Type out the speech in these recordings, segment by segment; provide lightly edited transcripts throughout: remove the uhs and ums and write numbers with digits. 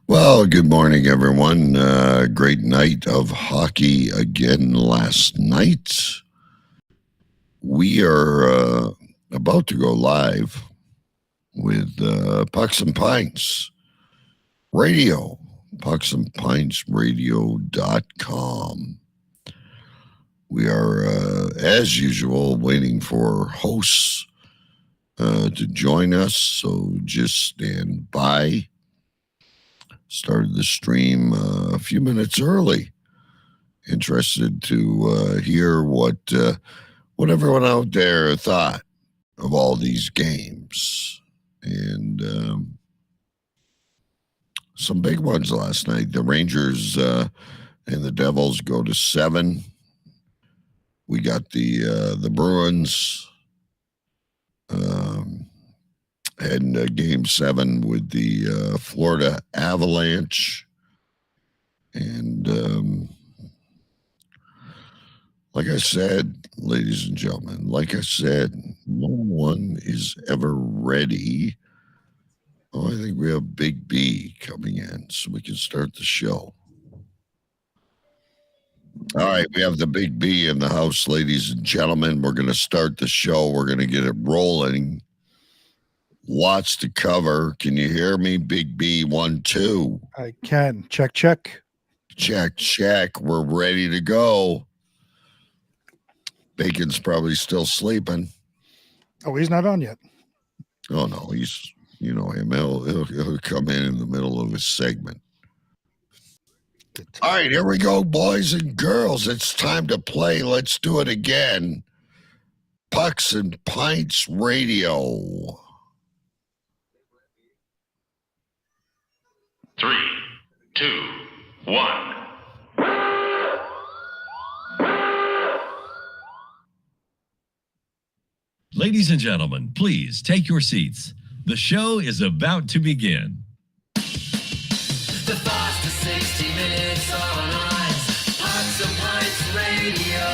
Well, good morning, everyone. Great night of hockey again last night. We are about to go live with Pucks and Pints Radio, pucksandpintsradio.com. We are, as usual, waiting for hosts to join us, so just stand by. Started the stream a few minutes early. Interested to hear what everyone out there thought of all these games, and some big ones last night. The Rangers and the Devils go to 7. We got the Bruins and Game 7 with the Florida Avalanche, and like I said, ladies and gentlemen, no one is ever ready. Oh, I think we have Big B coming in, so we can start the show. All right, we have the Big B in the house, ladies and gentlemen. We're going to start the show. We're going to get it rolling. Lots to cover. Can you hear me, Big B? 1, 2. I can. Check, check. Check, check. We're ready to go. Bacon's probably still sleeping. Oh, he's not on yet. Oh, no, he's, you know him. He'll come in the middle of his segment. All right, here we go, boys and girls. It's time to play. Let's do it again. Pucks and Pints Radio. 3, 2, 1. Ladies and gentlemen, please take your seats. The show is about to begin. The fastest 60 minutes on ice. Pucks and Pints Radio.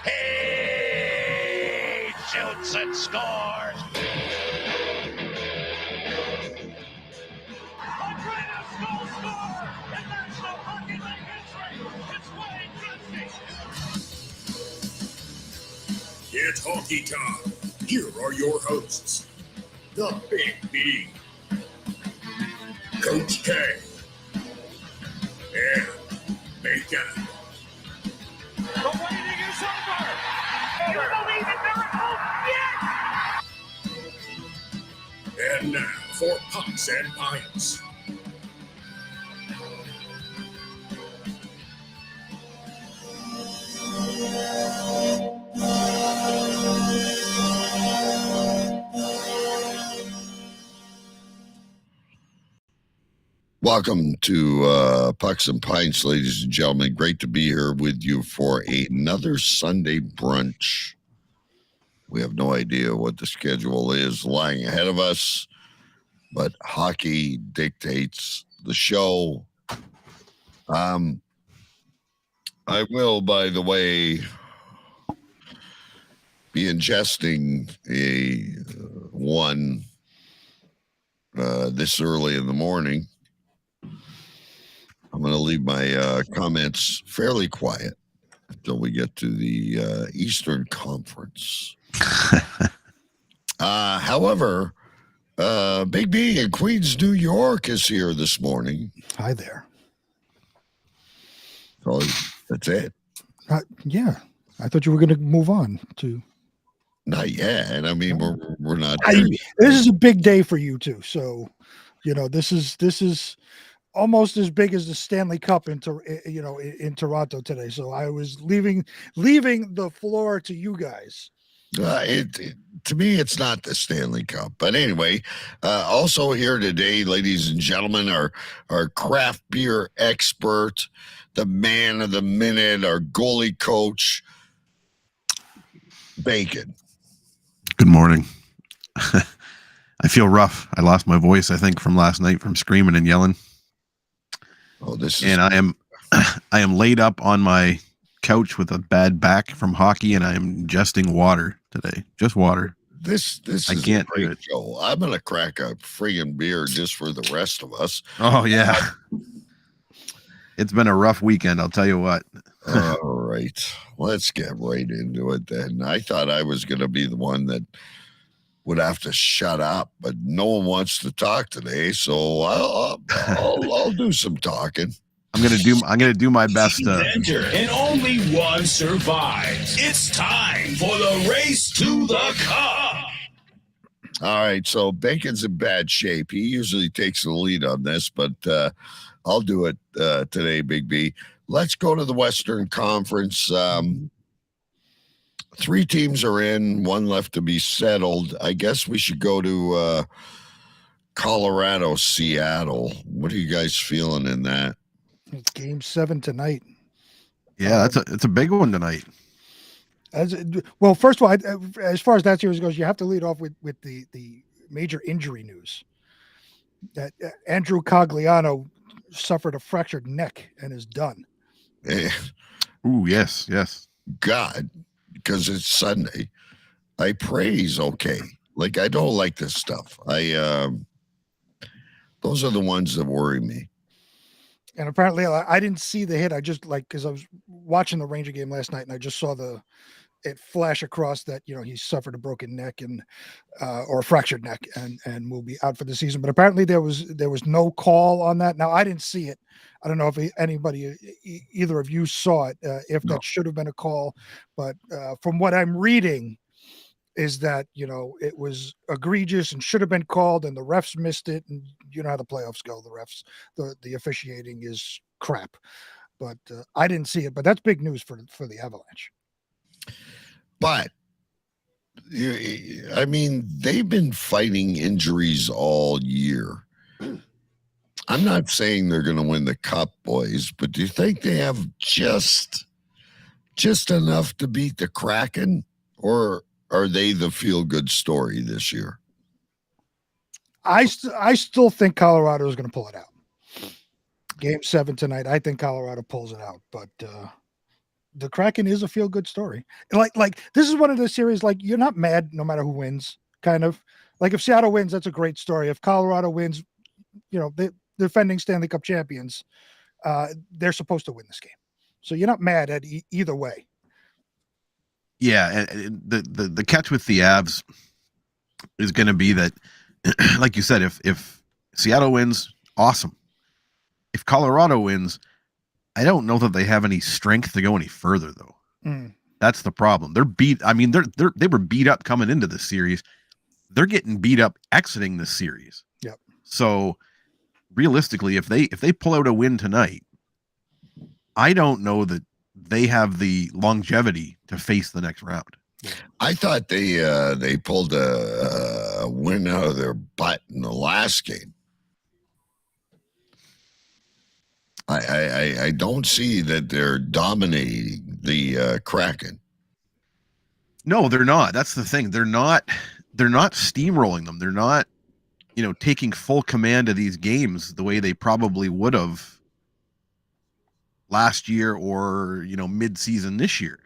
He shoots and scores. It's hockey time. Here are your hosts, the Big B, Coach K, and Bacon. The waiting is over. You believe in miracles? Yes! And now for Pucks and Pints. Welcome to Pucks and Pints, ladies and gentlemen. Great to be here with you for another Sunday brunch. We have no idea what the schedule is lying ahead of us, but hockey dictates the show. I will, by the way, be ingesting one this early in the morning. I'm going to leave my comments fairly quiet until we get to the Eastern Conference. However, Big B in Queens, New York is here this morning. Hi there. So that's it. Yeah, I thought you were going to move on to. Not yet. I mean, we're not. There yet. This is a big day for you too. So, you know, this is almost as big as the Stanley Cup in Toronto today. So I was leaving the floor to you guys. To me, it's not the Stanley Cup. But anyway, also here today, ladies and gentlemen, our craft beer expert, the man of the minute, our goalie coach, Bacon. Good morning. I feel rough. I lost my voice, I think, from last night from screaming and yelling. Oh, this is... And I am laid up on my couch with a bad back from hockey, and I'm ingesting water today. Just water. This I is can't a do great it. show. I'm gonna crack a friggin' beer just for the rest of us. Oh yeah. It's been a rough weekend, I'll tell you what. All right, let's get right into it then. I thought I was gonna be the one that would have to shut up, but no one wants to talk today, so I'll do some talking. I'm gonna do my best to Enter, and only one survives. It's time for the race to the cup. All right, so Bacon's in bad shape. He usually takes the lead on this, but I'll do it today, Big B. Let's go to the Western Conference. 3 teams are in, 1 left to be settled. I guess we should go to Colorado, Seattle. What are you guys feeling in that? It's Game 7 tonight. Yeah, it's a big one tonight. Well, first of all, as far as that series goes, you have to lead off with the major injury news. That Andrew Cogliano suffered a fractured neck and is done. Ooh, yes. God, because it's Sunday. I pray he's okay. Like, I don't like this stuff. Those are the ones that worry me. And apparently, I didn't see the hit. I just because I was watching the Ranger game last night, and I just saw it flash across that he suffered a broken neck and or a fractured neck and will be out for the season. But apparently, there was no call on that. Now, I didn't see it. I don't know if anybody, either of you, saw it. If that should have been a call, but from what I'm reading, is that it was egregious and should have been called, and the refs missed it. And you know how the playoffs go. The refs, the officiating is crap. But I didn't see it. But that's big news for the Avalanche. But I mean, they've been fighting injuries all year. I'm not saying they're going to win the cup, boys, but do you think they have just enough to beat the Kraken, or are they the feel-good story this year? I still think Colorado is going to pull it out. Game 7 tonight. I think Colorado pulls it out, but the Kraken is a feel-good story. Like this is one of the series. Like, you're not mad no matter who wins. Kind of like if Seattle wins, that's a great story. If Colorado wins, the defending Stanley Cup champions, they're supposed to win this game. So you're not mad at either way. Yeah, and the catch with the Avs is going to be that, like you said, if Seattle wins, awesome. If Colorado wins, I don't know that they have any strength to go any further, though. That's the problem. They're beat. I mean, they were beat up coming into this series. They're getting beat up exiting this series. Yep. So realistically, if they pull out a win tonight, I don't know that they have the longevity to face the next round. I thought they pulled a win out of their butt in the last game. I don't see that they're dominating the Kraken. No, they're not. That's the thing. They're not steamrolling them. They're not, taking full command of these games the way they probably would have last year or, mid-season this year.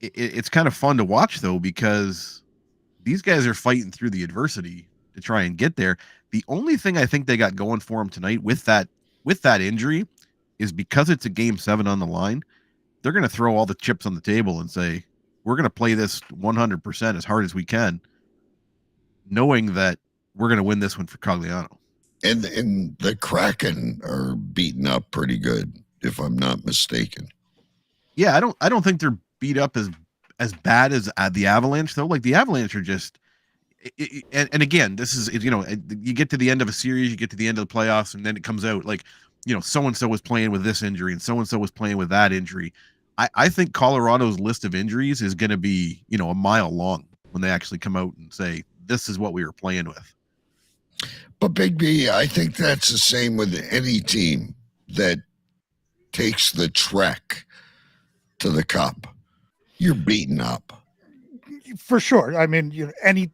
It's kind of fun to watch, though, because these guys are fighting through the adversity to try and get there. The only thing I think they got going for them tonight with that injury is because it's a Game 7 on the line, they're going to throw all the chips on the table and say, we're going to play this 100% as hard as we can, knowing that we're going to win this one for Cogliano. And the Kraken are beaten up pretty good, if I'm not mistaken. Yeah, I don't think they're beat up as bad as the Avalanche, though. Like, the Avalanche are just, and again, this is, you get to the end of a series, you get to the end of the playoffs, and then it comes out like, so-and-so was playing with this injury and so-and-so was playing with that injury. I think Colorado's list of injuries is going to be, a mile long when they actually come out and say, this is what we were playing with. But Big B, I think that's the same with any team that takes the trek to the cup. You're beaten up. For sure. I mean,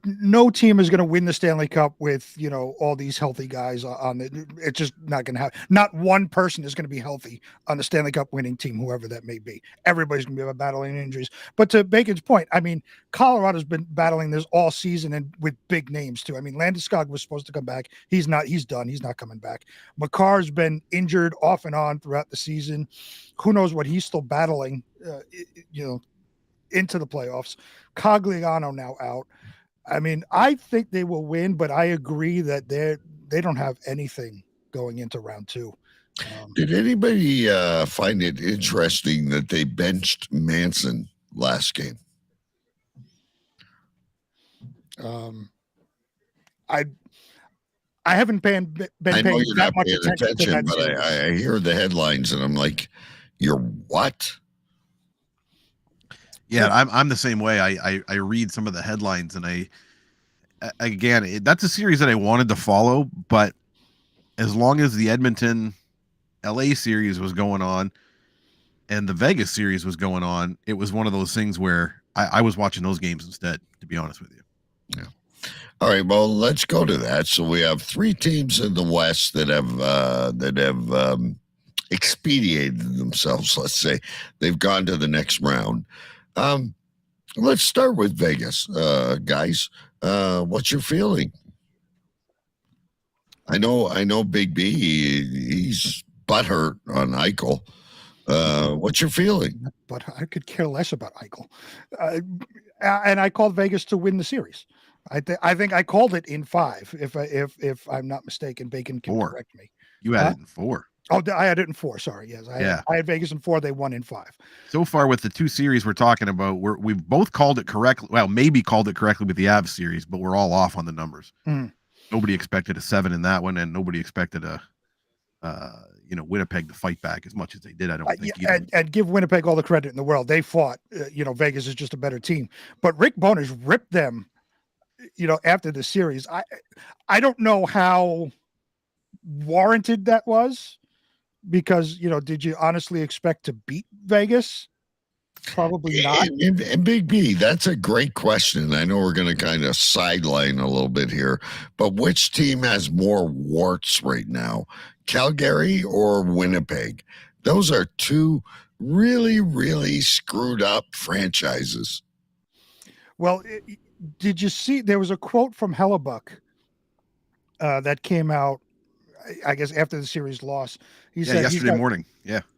no team is going to win the Stanley Cup with, all these healthy guys on it. It's just not going to happen. Not one person is going to be healthy on the Stanley Cup winning team, whoever that may be. Everybody's going to be battling injuries. But to Bacon's point, I mean, Colorado's been battling this all season and with big names too. I mean, Landeskog was supposed to come back. He's not. He's done. He's not coming back. Makar's been injured off and on throughout the season. Who knows what he's still battling, into the playoffs. Cogliano now out. I mean, I think they will win, but I agree that they don't have anything going into round 2. Did anybody find it interesting that they benched Manson last game? I haven't been I know paying you're that not much paying attention to that but series. I hear the headlines and I'm like, you're what? Yeah, I'm the same way. I read some of the headlines and that's a series that I wanted to follow, but as long as the Edmonton LA series was going on and the Vegas series was going on, it was one of those things where I was watching those games instead, to be honest with you. Yeah. All right, well, let's go to that. So we have 3 teams in the West that have expedited themselves. Let's say they've gone to the next round. Let's start with Vegas, guys. What's your feeling? I know Big B. He's butthurt on Eichel. What's your feeling? But I could care less about Eichel. And I called Vegas to win the series. I think I called it in 5. If I'm not mistaken, Bacon can 4. correct me. You had it in 4. Oh, I had it in 4. Sorry, yes, I had Vegas in 4. They won in 5. So far, with the 2 series we're talking about, we've both called it correctly. Well, maybe called it correctly with the Avs series, but we're all off on the numbers. Nobody expected a 7 in that one, and nobody expected Winnipeg to fight back as much as they did. I don't think. And give Winnipeg all the credit in the world. They fought. Vegas is just a better team, but Rick Bowness ripped them. After the series, I don't know how warranted that was, because did you honestly expect to beat Vegas? Probably not. And Big B, that's a great question. I know we're going to kind of sideline a little bit here, but which team has more warts right now, Calgary or Winnipeg? Those are 2 really, really screwed up franchises. Well, did you see there was a quote from Hellebuck that came out, I guess, after the series loss? He said yesterday morning.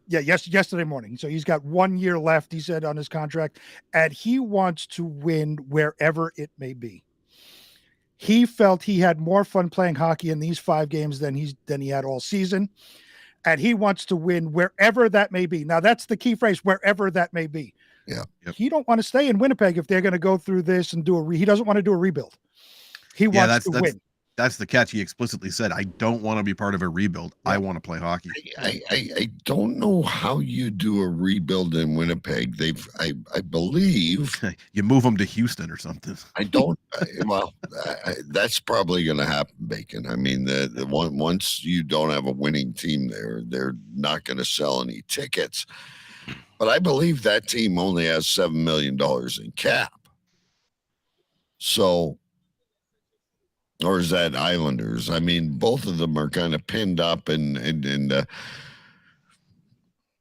Yesterday morning. So he's got 1 year left, he said, on his contract, and he wants to win wherever it may be. He felt he had more fun playing hockey in these 5 games than he had all season, and he wants to win wherever that may be. Now, that's the key phrase, wherever that may be. Yeah. Yep. He don't want to stay in Winnipeg if they're going to go through this and he doesn't want to do a rebuild. He wants to win. That's the catch. He explicitly said, I don't want to be part of a rebuild. Yeah. I want to play hockey. I don't know how you do a rebuild in Winnipeg. I believe you move them to Houston or something. I don't. That's probably going to happen, Bacon. I mean, once you don't have a winning team there, they're not going to sell any tickets. But I believe that team only has $7 million in cap. So, or is that Islanders? I mean, both of them are kind of pinned up and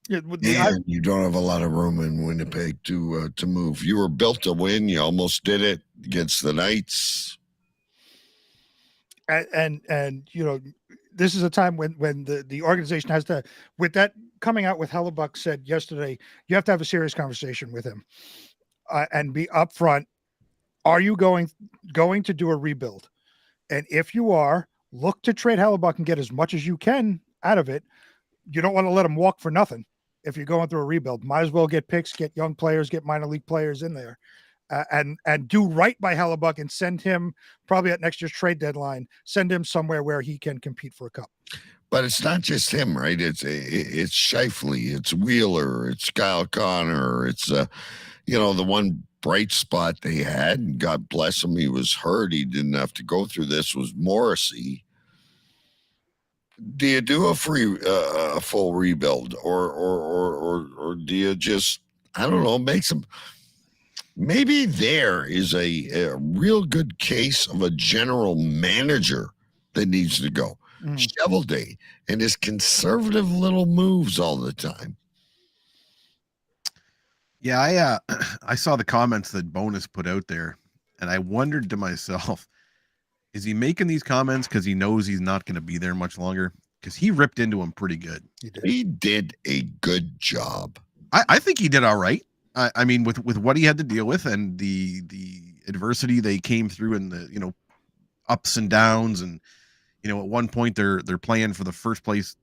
you don't have a lot of room in Winnipeg to move. You were built to win. You almost did it against the Knights. And this is a time when the organization has to, with that coming out with Hellebuck said yesterday, you have to have a serious conversation with him and be upfront. Are you going to do a rebuild? And if you are, look to trade Hellebuck and get as much as you can out of it. You don't want to let him walk for nothing. If you're going through a rebuild, might as well get picks, get young players, get minor league players in there, and do right by Hellebuck and send him probably at next year's trade deadline. Send him somewhere where he can compete for a cup. But it's not just him, right? It's Scheifele, it's Wheeler, it's Kyle Connor, it's the one bright spot they had, and God bless him, he was hurt. He didn't have to go through this. Was Morrissey. Do you do a full rebuild, or do you just, I don't know, make some? maybe there is a real good case of a general manager that needs to go. Shovelday and his conservative little moves all the time. Yeah, I saw the comments that Bonus put out there, and I wondered to myself, is he making these comments because he knows he's not going to be there much longer? Because he ripped into him pretty good. He did a good job. I think he did all right. I mean, with what he had to deal with and the adversity they came through, and the ups and downs, and at one point they're playing for the first place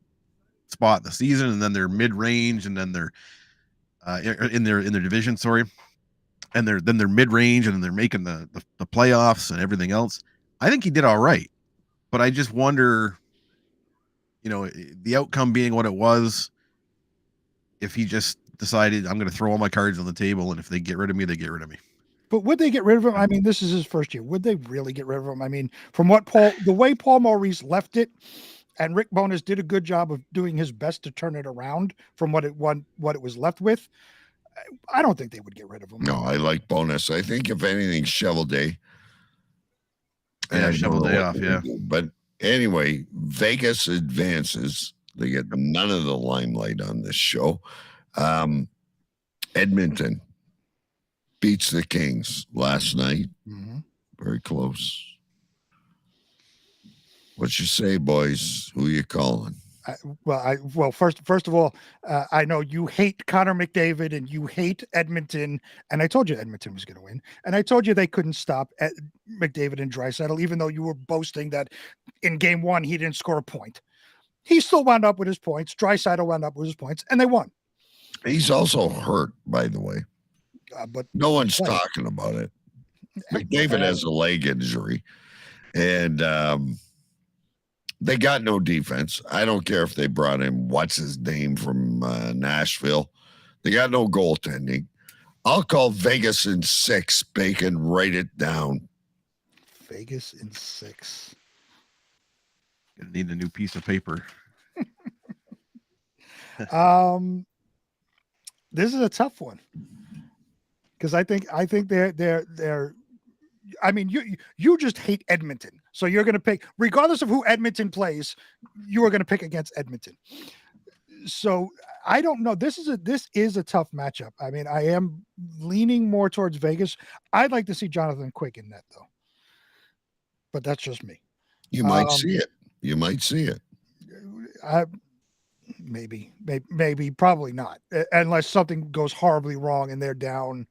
spot in the season, and then they're mid range, and then they're in their division, sorry, and they're mid range, and then they're making the playoffs and everything else. I think he did all right, but I just wonder, the outcome being what it was, if he just decided, I'm going to throw all my cards on the table, and if they get rid of me, they get rid of me. But would they get rid of him? I mean, this is his first year. Would they really get rid of him? I mean, from the way Paul Maurice left it, and Rick Bowness did a good job of doing his best to turn it around from what it was left with, I don't think they would get rid of him. No, I like Bonus. I think if anything, Shovelday. Yeah, Shovelday off, yeah. But anyway, Vegas advances. They get none of the limelight on this show. Edmonton beats the Kings last night. Very close. What you say, boys? Who you calling? First of all, I know you hate Connor McDavid and you hate Edmonton, and I told you Edmonton was going to win, and I told you they couldn't stop McDavid and Draisaitl, even though you were boasting that in game one he didn't score a point. He still wound up with his points. Draisaitl wound up with his points, and they won. He's also hurt, by the way. But no one's talking about it. McDavid has a leg injury, and they got no defense. I don't care if they brought in what's his name from Nashville. They got no goaltending. I'll call Vegas in 6. Bacon, write it down. Vegas in 6. Gonna need a new piece of paper. This is a tough one, because I think they're. I mean, you just hate Edmonton, so you're going to pick, regardless of who Edmonton plays, you are going to pick against Edmonton. So I don't know. This is a tough matchup. I mean, I am leaning more towards Vegas. I'd like to see Jonathan Quick in net, though, but that's just me. You might see it. You might see it. Maybe, probably not, unless something goes horribly wrong and they're down.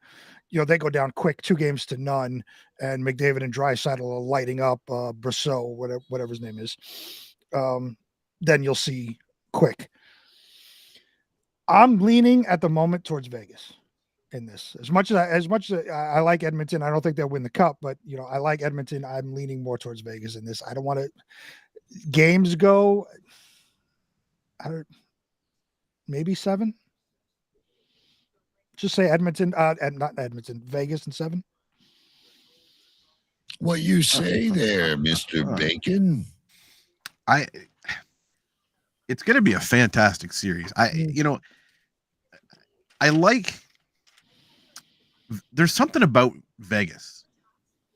They go down quick, 2-0, and McDavid and Draisaitl are lighting up Brosseau, whatever his name is. Then you'll see Quick. I'm leaning at the moment towards Vegas in this. As much as I like Edmonton, I don't think they'll win the cup, but I like Edmonton. I'm leaning more towards Vegas in this. I don't want to. Games go. Maybe 7. Just say Edmonton, not Edmonton, Vegas in 7. What you say there, Mr. Bacon? It's going to be a fantastic series. I like. There's something about Vegas.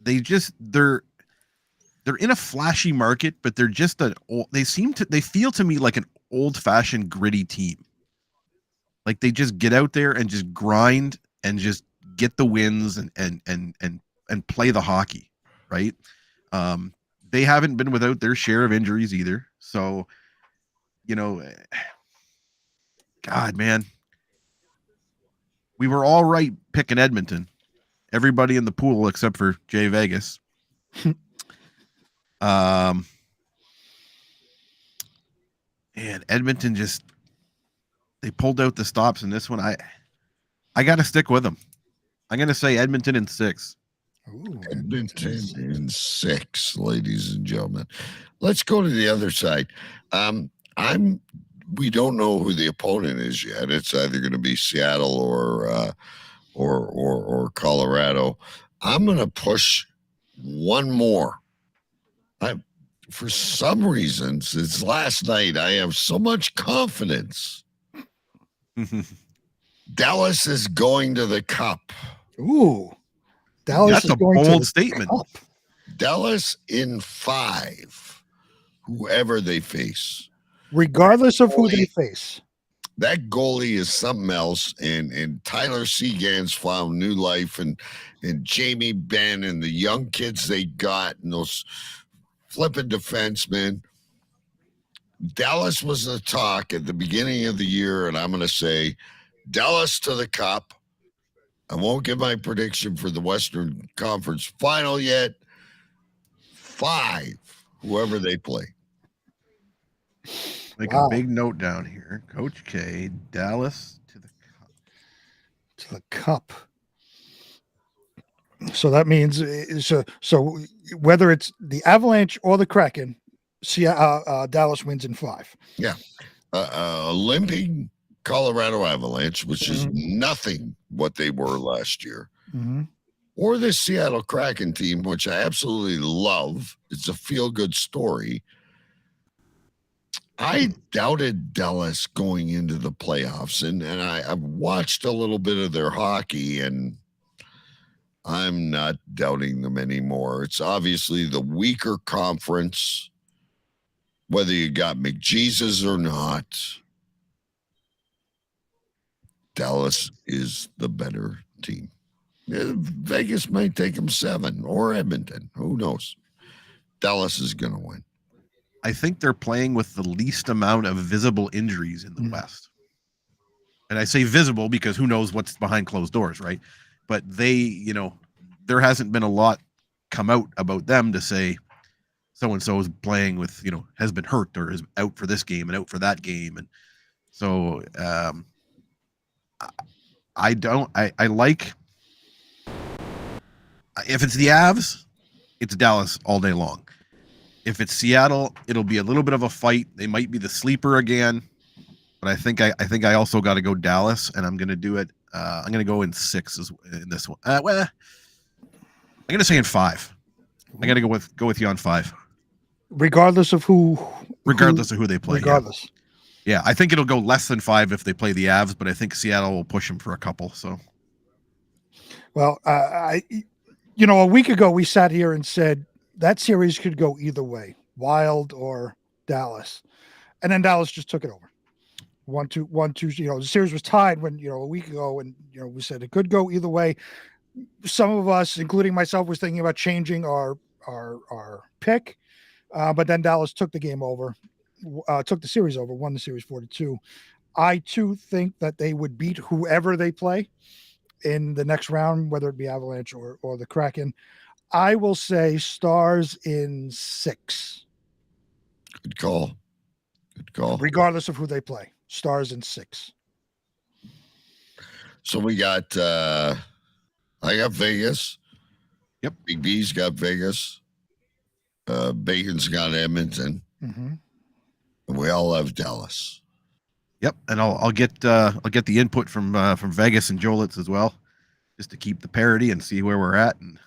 They're in a flashy market, but they're just they feel to me like an old-fashioned gritty team. Like they just get out there and just grind and just get the wins and play the hockey, right? They haven't been without their share of injuries either. So, God, man, we were all right picking Edmonton. Everybody in the pool except for Jay Vegas. And Edmonton they pulled out the stops in this one. I got to stick with them. I'm going to say Edmonton in 6. Ooh, Edmonton in 6, ladies and gentlemen. Let's go to the other side. We don't know who the opponent is yet. It's either going to be Seattle or Colorado. I'm going to push one more. For some reason, since last night, I have so much confidence. Dallas is going to the cup. Ooh, Dallas That's is a going to bold the statement. Cup. Dallas in 5, whoever they face. Regardless of who they face. That goalie is something else, and Tyler Seguin's found new life, and Jamie Benn and the young kids they got, and those flipping defensemen. Dallas was the talk at the beginning of the year, and I'm going to say Dallas to the Cup. I won't give my prediction for the Western Conference Final yet. 5, whoever they play. Make Wow. a big note down here. Coach K, Dallas to the Cup. To the Cup. So that means so whether it's the Avalanche or the Kraken, Dallas wins in 5. Yeah. Limping Colorado Avalanche, which is Mm-hmm. nothing what they were last year. Mm-hmm. Or this Seattle Kraken team, which I absolutely love. It's a feel-good story. I doubted Dallas going into the playoffs, and I've watched a little bit of their hockey, and I'm not doubting them anymore. It's obviously the weaker conference, whether you got McJesus or not. Dallas is the better team. Vegas might take them 7, or Edmonton. Who knows? Dallas is going to win. I think they're playing with the least amount of visible injuries in the West. And I say visible because who knows what's behind closed doors, right? But they, there hasn't been a lot come out about them to say so-and-so is playing with, has been hurt or is out for this game and out for that game. And so I like, if it's the Avs, it's Dallas all day long. If it's Seattle, it'll be a little bit of a fight. They might be the sleeper again, but I think I also got to go Dallas, and I'm going to do it. I'm going to go in 6 in this one. I'm going to say in 5. I got to go with you on 5. Regardless of who they play. Regardless. Yeah, I think it'll go less than 5 if they play the Avs, but I think Seattle will push them for a couple. So, well, a week ago we sat here and said that series could go either way, Wild or Dallas, and then Dallas just took it over. 1-2. The series was tied when a week ago, and we said it could go either way. Some of us, including myself, was thinking about changing our pick, but then Dallas took the game over. Took the series over, won the series 4-2. I too think that they would beat whoever they play in the next round, whether it be Avalanche or the Kraken. I will say Stars in 6. Good call. Regardless of who they play, Stars in 6. So we got I got Vegas. Yep. Big B's got Vegas. Bacon's got Edmonton. Mm-hmm. And we all have Dallas. Yep, and I'll get the input from Vegas and Jolitz as well, just to keep the parity and see where we're at. And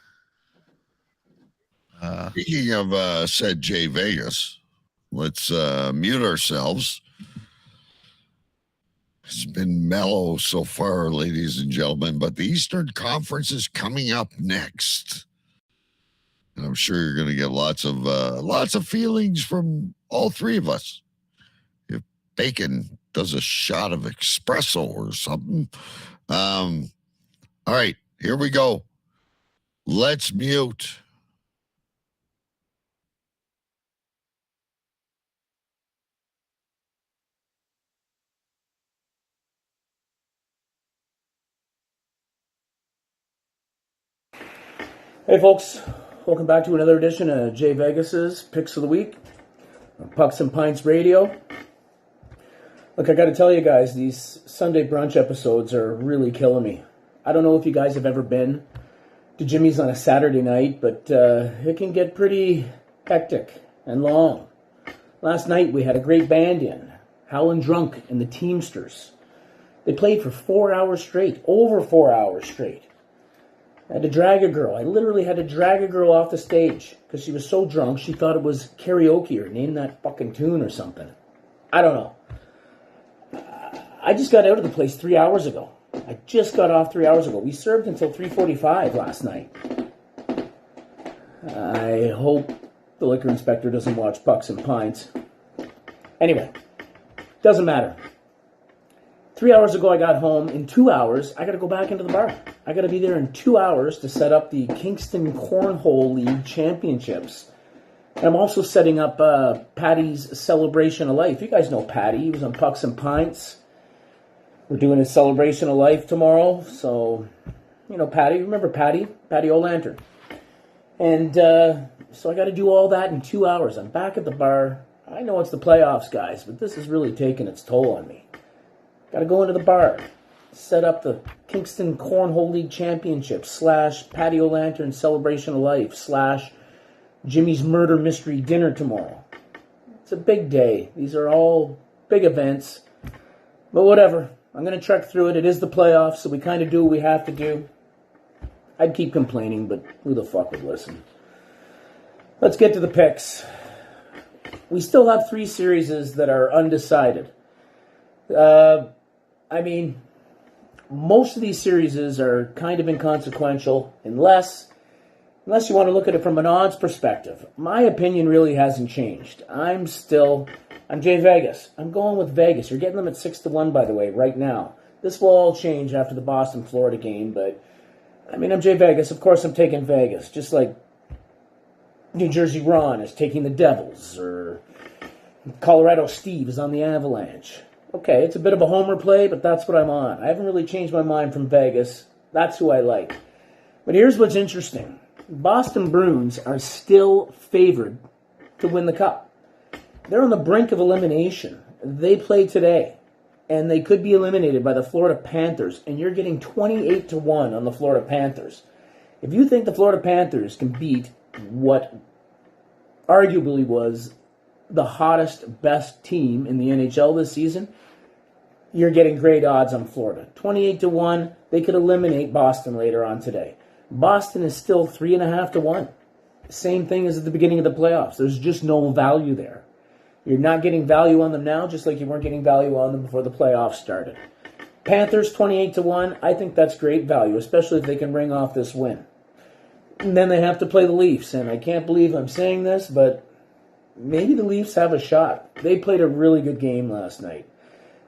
speaking of said Jay Vegas, let's mute ourselves. It's been mellow so far, ladies and gentlemen, but the Eastern Conference is coming up next. And I'm sure you're going to get lots of feelings from all 3 of us. If Bacon does a shot of espresso or something. All right, here we go. Let's mute. Hey folks, welcome back to another edition of Jay Vegas's Picks of the Week, Pucks and Pints Radio. Look, I got to tell you guys, these Sunday brunch episodes are really killing me. I don't know if you guys have ever been to Jimmy's on a Saturday night, but it can get pretty hectic and long. Last night we had a great band in, Howlin' Drunk and the Teamsters. They played for 4 hours straight, over 4 hours straight. I had to drag a girl. I literally had to drag a girl off the stage because she was so drunk she thought it was karaoke or name that fucking tune or something. I don't know. I just got out of the place 3 hours ago. I just got off 3 hours ago. We served until 3:45 last night. I hope the liquor inspector doesn't watch Pucks and Pints. Anyway, doesn't matter. 3 hours ago, I got home. In 2 hours, I got to go back into the bar. I got to be there in 2 hours to set up the Kingston Cornhole League Championships. And I'm also setting up Patty's Celebration of Life. You guys know Patty. He was on Pucks and Pints. We're doing his Celebration of Life tomorrow. So, you know Patty. Remember Patty? Patty O'Lantern. And so I got to do all that in 2 hours. I'm back at the bar. I know it's the playoffs, guys, but this is really taking its toll on me. Got to go into the bar, set up the Kingston Cornhole League Championship / Patty O'Lantern Celebration of Life / Jimmy's Murder Mystery Dinner tomorrow. It's a big day. These are all big events. But whatever. I'm going to trek through it. It is the playoffs, so we kind of do what we have to do. I'd keep complaining, but who the fuck would listen? Let's get to the picks. We still have 3 series that are undecided. I mean, most of these series are kind of inconsequential unless you want to look at it from an odds perspective. My opinion really hasn't changed. I'm Jay Vegas. I'm going with Vegas. You're getting them at 6-1, by the way, right now. This will all change after the Boston-Florida game, but I mean, I'm Jay Vegas. Of course, I'm taking Vegas, just like New Jersey Ron is taking the Devils, or Colorado Steve is on the Avalanche. Okay, it's a bit of a homer play, but that's what I'm on. I haven't really changed my mind from Vegas. That's who I like. But here's what's interesting. Boston Bruins are still favored to win the Cup. They're on the brink of elimination. They play today, and they could be eliminated by the Florida Panthers, and you're getting 28-1 on the Florida Panthers. If you think the Florida Panthers can beat what arguably was the hottest, best team in the NHL this season, you're getting great odds on Florida. 28-1, they could eliminate Boston later on today. Boston is still 3.5-1. Same thing as at the beginning of the playoffs. There's just no value there. You're not getting value on them now, just like you weren't getting value on them before the playoffs started. Panthers, 28-1. I think that's great value, especially if they can ring off this win. And then they have to play the Leafs, and I can't believe I'm saying this, but maybe the Leafs have a shot. They played a really good game last night.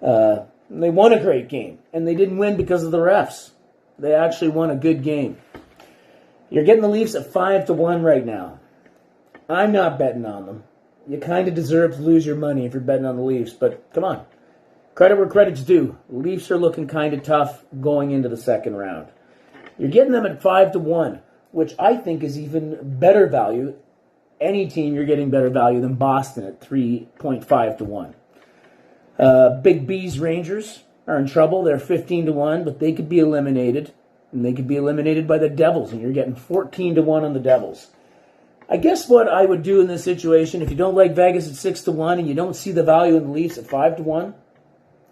They won a great game, and they didn't win because of the refs. They actually won a good game. You're getting the Leafs at 5-1 right now. I'm not betting on them. You kind of deserve to lose your money if you're betting on the Leafs, but come on. Credit where credit's due. Leafs are looking kind of tough going into the second round. You're getting them at 5-1, which I think is even better value. Any team, you're getting better value than Boston at 3.5-1. Big B's Rangers are in trouble. They're 15-1, but they could be eliminated. And they could be eliminated by the Devils, and you're getting 14-1 on the Devils. I guess what I would do in this situation, if you don't like Vegas at 6-1 and you don't see the value in the Leafs at 5-1,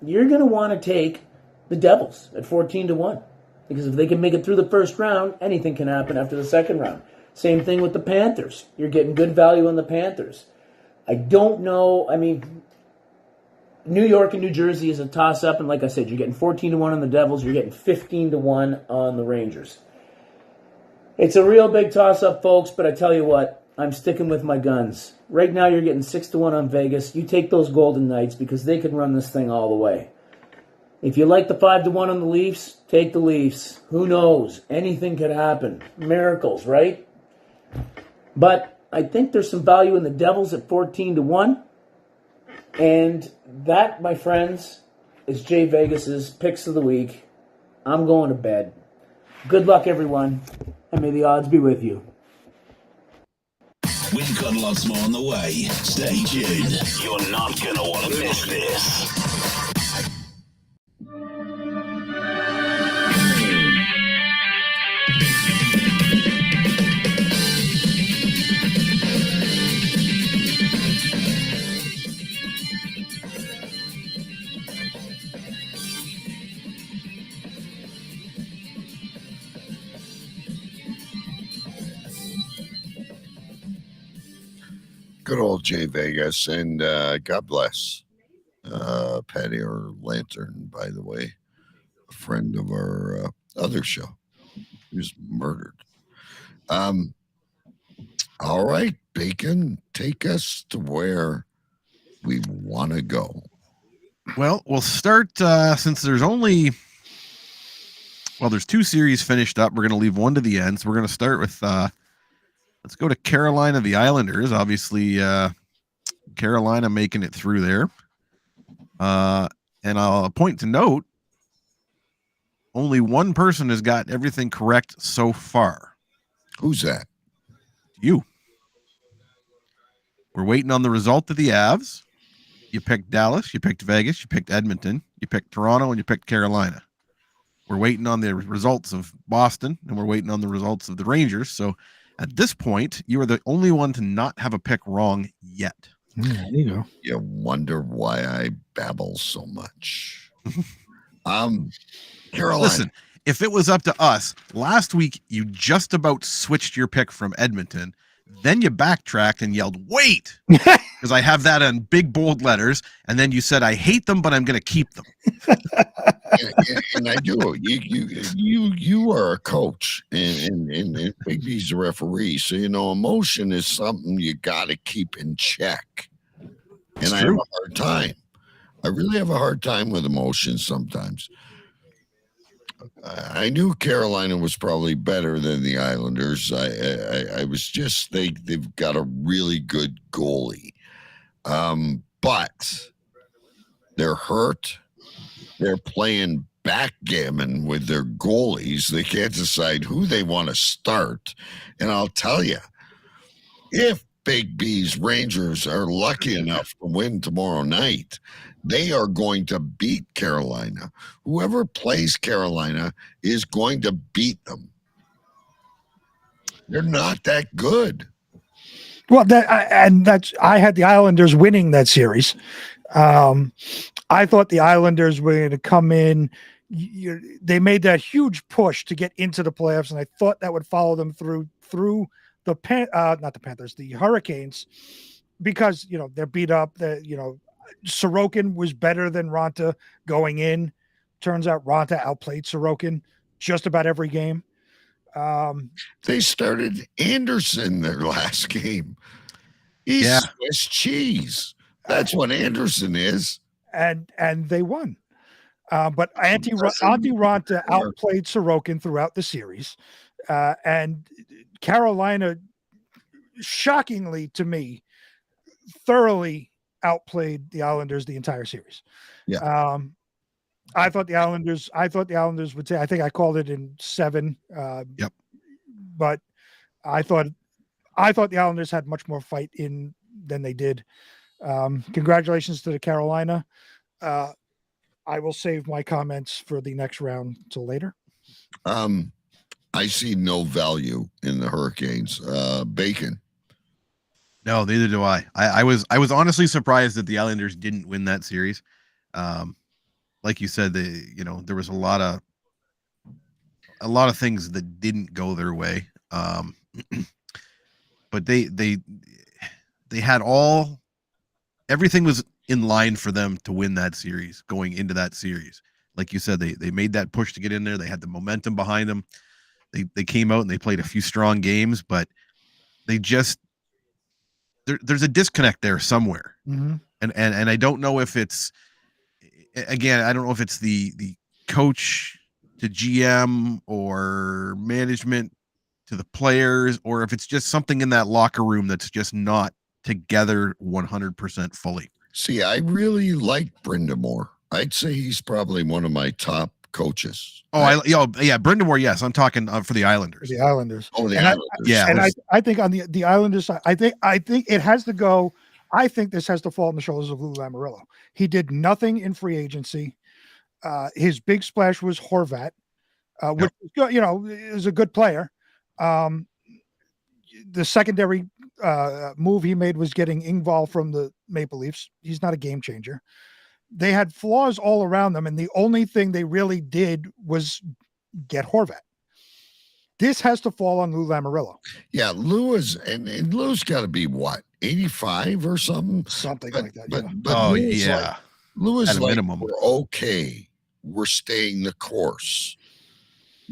you're going to want to take the Devils at 14-1. Because if they can make it through the first round, anything can happen after the second round. Same thing with the Panthers. You're getting good value on the Panthers. I don't know. I mean, New York and New Jersey is a toss-up, and like I said, you're getting 14-1 on the Devils. You're getting 15-1 on the Rangers. It's a real big toss-up, folks, but I tell you what, I'm sticking with my guns. Right now, you're getting 6-1 on Vegas. You take those Golden Knights because they can run this thing all the way. If you like the 5-1 on the Leafs, take the Leafs. Who knows? Anything could happen. Miracles, right? But I think there's some value in the Devils at 14-1. And that, my friends, is Jay Vegas's Picks of the Week. I'm going to bed. Good luck, everyone, and may the odds be with you. We've got lots more on the way. Stay tuned. You're not going to want to miss this. Good old Jay Vegas, and God bless Patty or Lantern, by the way. a friend of our other show. He was murdered. All right, Bacon, take us to where we want to go. Well, we'll start since there's only there's 2 series finished up. We're going to leave one to the end. So we're going to start with let's go to Carolina, the Islanders. Obviously, Carolina making it through there. And I'll point to note, only one person has got everything correct so far. Who's that? You. We're waiting on the result of the Avs. You picked Dallas, you picked Vegas, you picked Edmonton, you picked Toronto, and you picked Carolina. We're waiting on the results of Boston, and we're waiting on the results of the Rangers. So at this point, you are the only one to not have a pick wrong yet. There you go. You wonder why I babble so much. Carolina. Listen, if it was up to us, last week you just about switched your pick from Edmonton. Then you backtracked and yelled, "Wait!" Because I have that in big bold letters. And then you said, "I hate them, but I'm going to keep them." and I do. You are a coach, and Big B's a referee. So emotion is something you got to keep in check. And I have a hard time. I really have a hard time with emotions sometimes. I knew Carolina was probably better than the Islanders. I was just they've got a really good goalie, but they're hurt. They're playing backgammon with their goalies. They can't decide who they want to start. And I'll tell you, if Big B's Rangers are lucky enough to win tomorrow night, they are going to beat Carolina. Whoever plays Carolina is going to beat them. They're not that good. Well, I had the Islanders winning that series. I thought the Islanders were going to come in. They made that huge push to get into the playoffs, and I thought that would follow them through the Hurricanes, because they're beat up. Sorokin was better than Ranta going in. Turns out Ranta outplayed Sorokin just about every game. They started Anderson their last game. He's Swiss cheese. That's what Anderson is. And they won. But Antti Ranta outplayed Sorokin throughout the series. And Carolina, shockingly to me, thoroughly outplayed the Islanders the entire series. Yeah. I thought the Islanders would say, I think I called it in 7. Yep. But I thought the Islanders had much more fight in than they did. Congratulations to the Carolina. I will save my comments for the next round till later. I see no value in the Hurricanes. Bacon. No, neither do I. I was honestly surprised that the Islanders didn't win that series. Like you said, there was a lot of things that didn't go their way. But they had everything was in line for them to win that series going into that series. Like you said, they made that push to get in there. They had the momentum behind them. They came out and they played a few strong games, but they just, there's a disconnect there somewhere. Mm-hmm. And I don't know if it's, again, I don't know if it's the coach to GM or management to the players, or if it's just something in that locker room that's just not together 100% fully. See, I really like Brindamore. I'd say he's probably one of my top coaches. Brindamore. Yes, I'm talking for the Islanders. The Islanders. Oh, the Islanders. And I think on the Islanders side, I think it has to go. I think this has to fall on the shoulders of Lou Lamoriello. He did nothing in free agency. His big splash was Horvat, which is a good player. The secondary move he made was getting Engvall from the Maple Leafs. He's not a game changer. They had flaws all around them, and the only thing they really did was get Horvat. This has to fall on Lou Lamoriello. Yeah, Lou is, and Lou's got to be what, 85 or something? Something like that. But Lou is at a like, minimum. we're okay. were staying the course,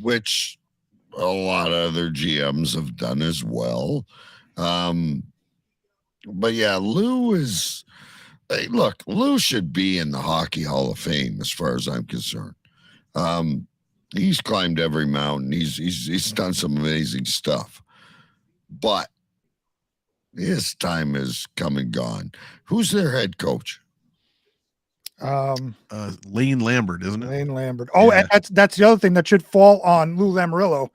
which a lot of other GMs have done as well. But yeah, Lou is. Hey, look, Lou should be in the Hockey Hall of Fame as far as I'm concerned. He's climbed every mountain. He's done some amazing stuff, but his time has come and gone. Who's their head coach? Lane Lambert, isn't it? Lane Lambert. Oh, Yeah. and that's the other thing that should fall on Lou Lamoriello.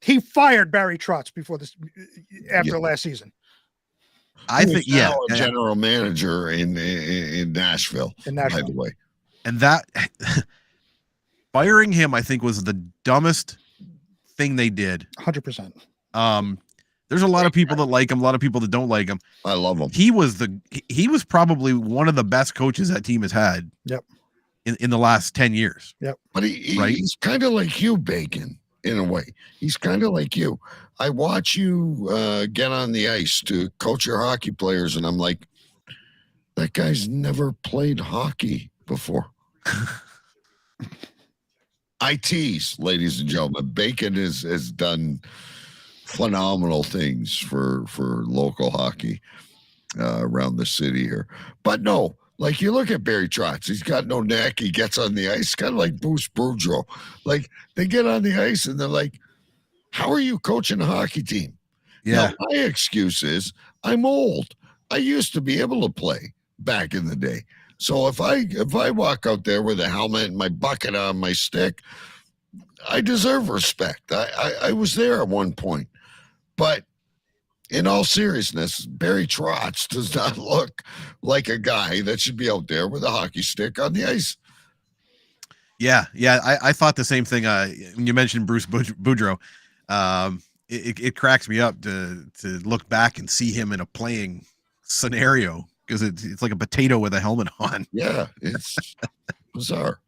He fired Barry Trotz before this after last season. I Who think is now yeah, a general manager in Nashville. In By Nashville. the way, and that firing him, I think, was the dumbest thing they did. 100%. There's a lot of people that like him, a lot of people that don't like him. I love him. He was probably one of the best coaches that team has had. Yep. In the last 10 years. Yep. But Right? he's kind of like you, Bacon, in a way. He's kind of like you. I watch you get on the ice to coach your hockey players, and I'm like, that guy's never played hockey before. I tease, ladies and gentlemen. Bacon has done phenomenal things for local hockey around the city here. But no, like you look at Barry Trotz, he's got no neck. He gets on the ice, kind of like Bruce Boudreau. Like they get on the ice and they're like, how are you coaching a hockey team? Yeah. Now, my excuse is I'm old. I used to be able to play back in the day. So if I walk out there with a helmet and my bucket on my stick, I deserve respect. I was there at one point. But in all seriousness, Barry Trotz does not look like a guy that should be out there with a hockey stick on the ice. Yeah. I thought the same thing. When you mentioned Bruce Boudreau, it cracks me up to look back and see him in a playing scenario because it's like a potato with a helmet on. Yeah, it's bizarre.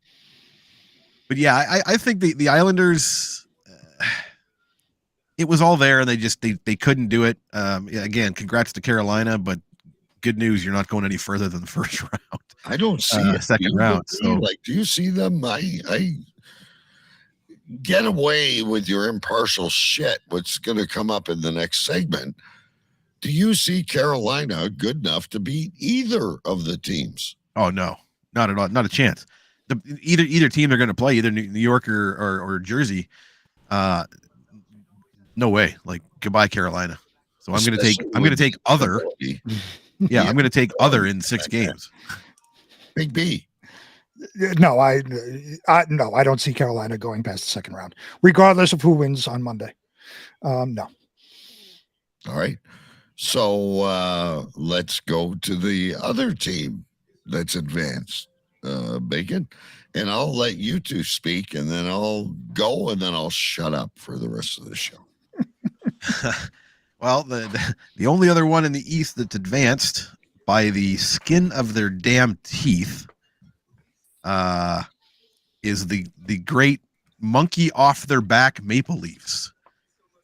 But yeah, I think the Islanders, it was all there, and they couldn't do it. Again, congrats to Carolina, but good news, you're not going any further than the first round. I don't see it. Second round. So like, do you see them? I get away with your impartial shit. What's going to come up in the next segment? Do you see Carolina good enough to beat either of the teams? oh no, not at all, not a chance. Either team they're going to play, either New York or Jersey. No way. Like goodbye, Carolina. So I'm going to take other. Yeah, I'm going to take other in 6 games. Big B. No, I don't see Carolina going past the second round, regardless of who wins on Monday. No. All right. So let's go to the other team that's advanced, Bacon. And I'll let you two speak, and then I'll go, and then I'll shut up for the rest of the show. Well, the only other one in the East that's advanced by the skin of their damn teeth is the great monkey off their back Maple Leafs.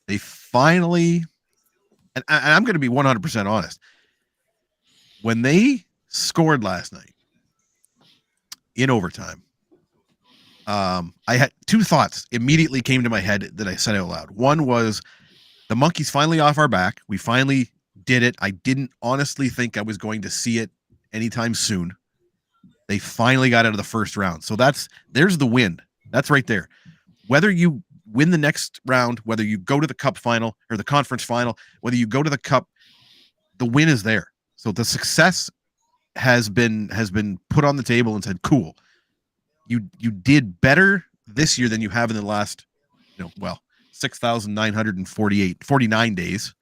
They finally, and I'm going to be 100% honest, when they scored last night in overtime, I had 2 thoughts immediately came to my head that I said out loud. One was, the monkey's finally off our back. We finally did it. I didn't honestly think I was going to see it anytime soon. They finally got out of the first round. So there's the win. That's right there. Whether you win the next round, whether you go to the cup final or the conference final, whether you go to the cup, the win is there. So the success has been put on the table and said, cool. You did better this year than you have in the last, 6,949 days.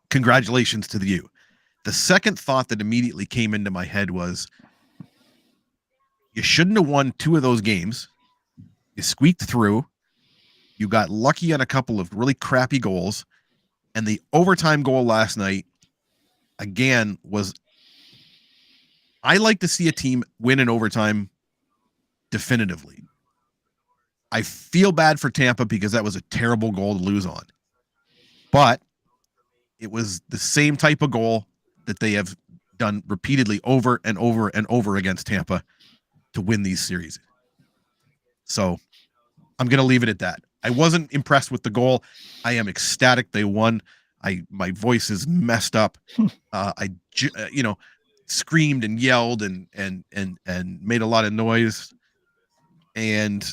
Congratulations to you. The second thought that immediately came into my head was, you shouldn't have won 2 of those games. You squeaked through. You got lucky on a couple of really crappy goals. And the overtime goal last night, again, was, I like to see a team win in overtime definitively. I feel bad for Tampa because that was a terrible goal to lose on. But it was the same type of goal that they have done repeatedly over and over and over against Tampa. to win these series. So I'm going to leave it at that. I wasn't impressed with the goal. I am ecstatic they won. My voice is messed up. Screamed and yelled and made a lot of noise. And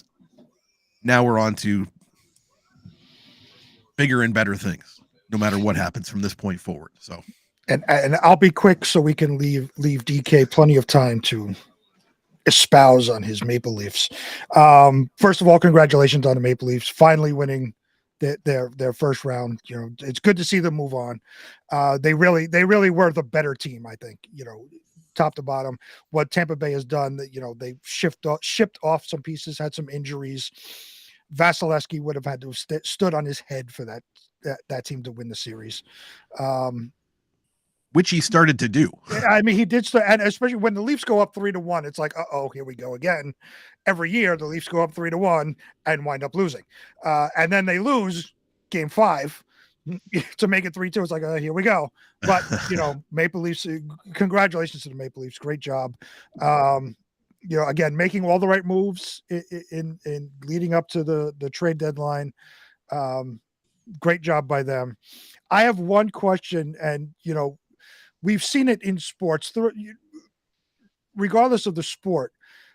now we're on to bigger and better things, no matter what happens from this point forward. So, and I'll be quick so we can leave DK plenty of time to espouse on his Maple Leafs. First of all, congratulations on the Maple Leafs finally winning their first round. You know, it's good to see them move on. They really were the better team, I think. You know, top to bottom, what Tampa Bay has done. That, you know, they shipped off some pieces, had some injuries. Vasilevsky would have had to have stood on his head for that team to win the series. Which he started to do. I mean, he did start, and especially when the Leafs go up 3-1, it's like, here we go again. Every year, the Leafs go up 3-1 and wind up losing, and then they lose Game 5 to make it 3-2. It's like, here we go. But you know, Maple Leafs. Congratulations to the Maple Leafs. Great job. You know, again, making all the right moves in leading up to the trade deadline. Great job by them. I have one question, and you know, we've seen it in sports, regardless of the sport,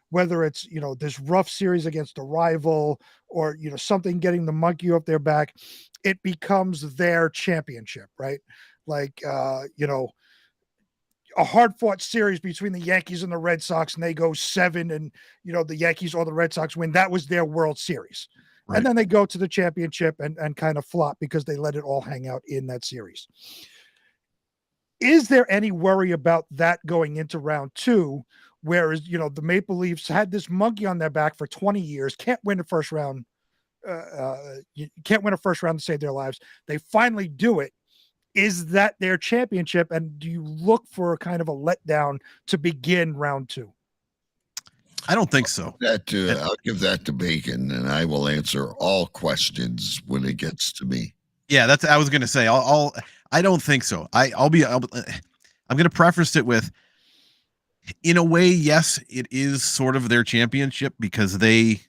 whether it's, you know, this rough series against a rival or, you know, something getting the monkey off their back, it becomes their championship, right? Like, you know, a hard fought series between the Yankees and the Red Sox, and they go 7 and, you know, the Yankees or the Red Sox win. That was their World Series. Right. And then they go to the championship and kind of flop because they let it all hang out in that series. Is there any worry about that going into round 2? Whereas, you know, the Maple Leafs had this monkey on their back for 20 years, can't win a first round. You can't win a first round to save their lives. They finally do it. Is that their championship? And do you look for kind of a letdown to begin round 2? I don't think so. I'll give that to Bacon, and I will answer all questions when it gets to me. Yeah, that's. I was going to say. I don't think so. I'm going to preface it with, in a way, yes, it is sort of their championship because they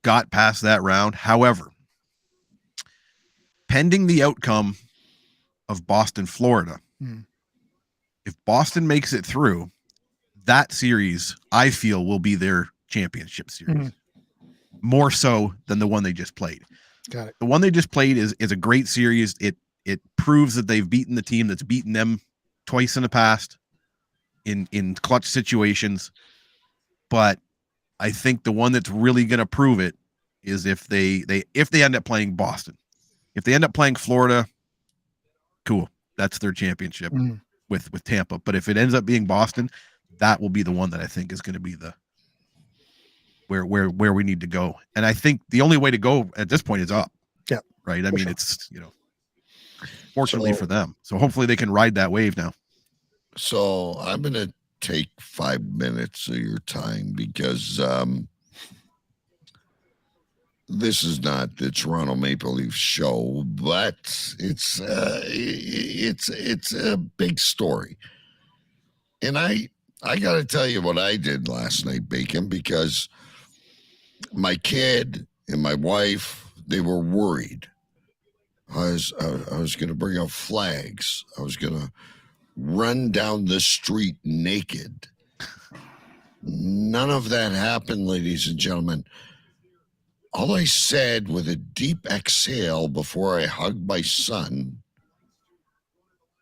got past that round. However, pending the outcome of Boston, Florida, if Boston makes it through, that series, I feel, will be their championship series, more so than the one they just played. Got it. The one they just played is a great series. It proves that they've beaten the team that's beaten them twice in the past in clutch situations. But I think the one that's really going to prove it is if they end up playing Boston. If they end up playing Florida, cool. That's their championship with Tampa. But if it ends up being Boston, that will be the one that I think is going to be the where we need to go. And I think the only way to go at this point is up. Yeah. Right. I mean, it's, you know, fortunately for them. So hopefully they can ride that wave now. So I'm going to take 5 minutes of your time because this is not the Toronto Maple Leafs show, but it's a big story. And I got to tell you what I did last night, Bacon, because my kid and my wife, they were worried. I was going to bring out flags. I was going to run down the street naked. None of that happened, ladies and gentlemen. All I said with a deep exhale before I hugged my son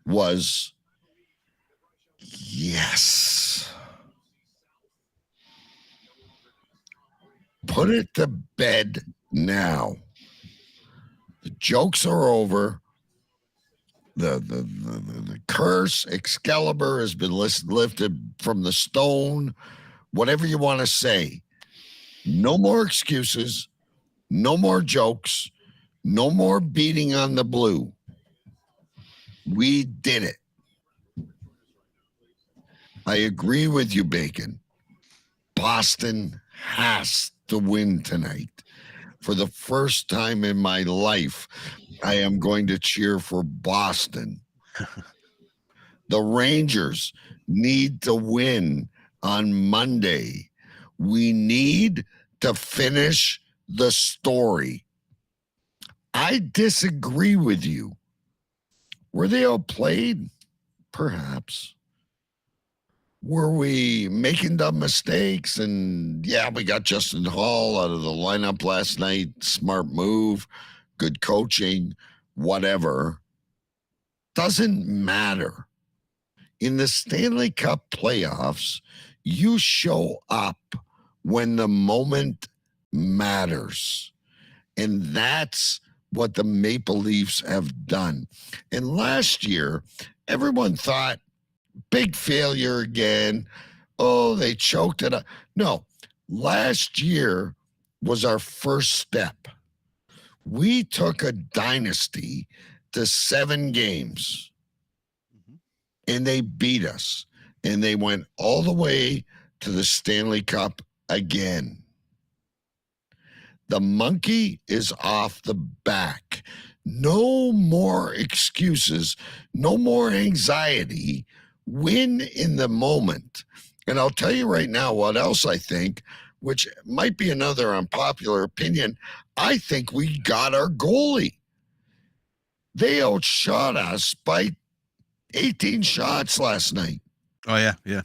was, yes. Put it to bed now. The jokes are over. The curse, Excalibur, has been lifted from the stone. Whatever you want to say. No more excuses. No more jokes. No more beating on the blue. We did it. I agree with you, Bacon. Boston has to win tonight. For the first time in my life, I am going to cheer for Boston. The Rangers need to win on Monday. We need to finish the story. I disagree with you. Were they outplayed? Perhaps. Were we making dumb mistakes? And yeah, we got Justin Hall out of the lineup last night. Smart move, good coaching, whatever. Doesn't matter. In the Stanley Cup playoffs, you show up when the moment matters. And that's what the Maple Leafs have done. And last year, everyone thought, big failure again. Oh, they choked it up. No, last year was our first step. We took a dynasty to 7 games, and they beat us, and they went all the way to the Stanley Cup again. The monkey is off the back. No more excuses, no more anxiety. Win in the moment. And I'll tell you right now what else I think, which might be another unpopular opinion. I think we got our goalie. They outshot us by 18 shots last night. Oh, yeah.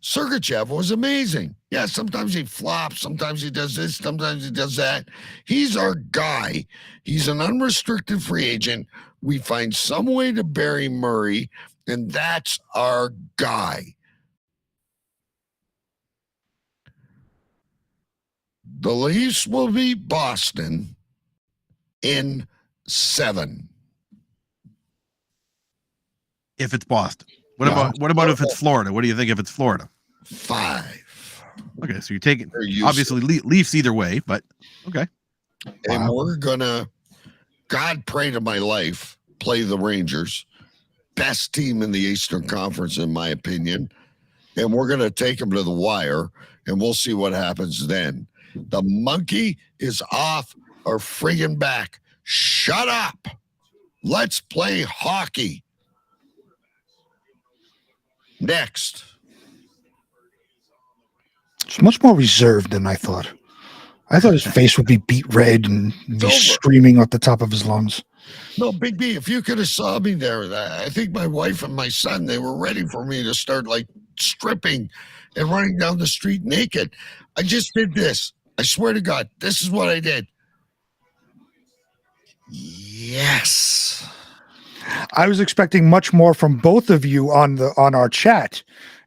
Sergachev was amazing. Yeah, sometimes he flops, sometimes he does this, sometimes he does that. He's our guy. He's an unrestricted free agent. We find some way to bury Murray, and that's our guy. The Leafs will beat Boston in 7. If it's Boston. What about if it's Florida? What do you think if it's Florida? 5. Okay, so you're taking obviously Leafs either way, but okay. And we're gonna, God pray to my life, play the Rangers, best team in the Eastern Conference in my opinion, and we're gonna take them to the wire, and we'll see what happens then. The monkey is off our friggin' back. Shut up. Let's play hockey. Next. It's much more reserved than I thought. I thought his face would be beat red and be screaming at the top of his lungs. No, Big B, if you could have saw me there, I think my wife and my son, they were ready for me to start like stripping and running down the street naked. I just did this. I swear to God, this is what I did. Yes. I was expecting much more from both of you on our chat.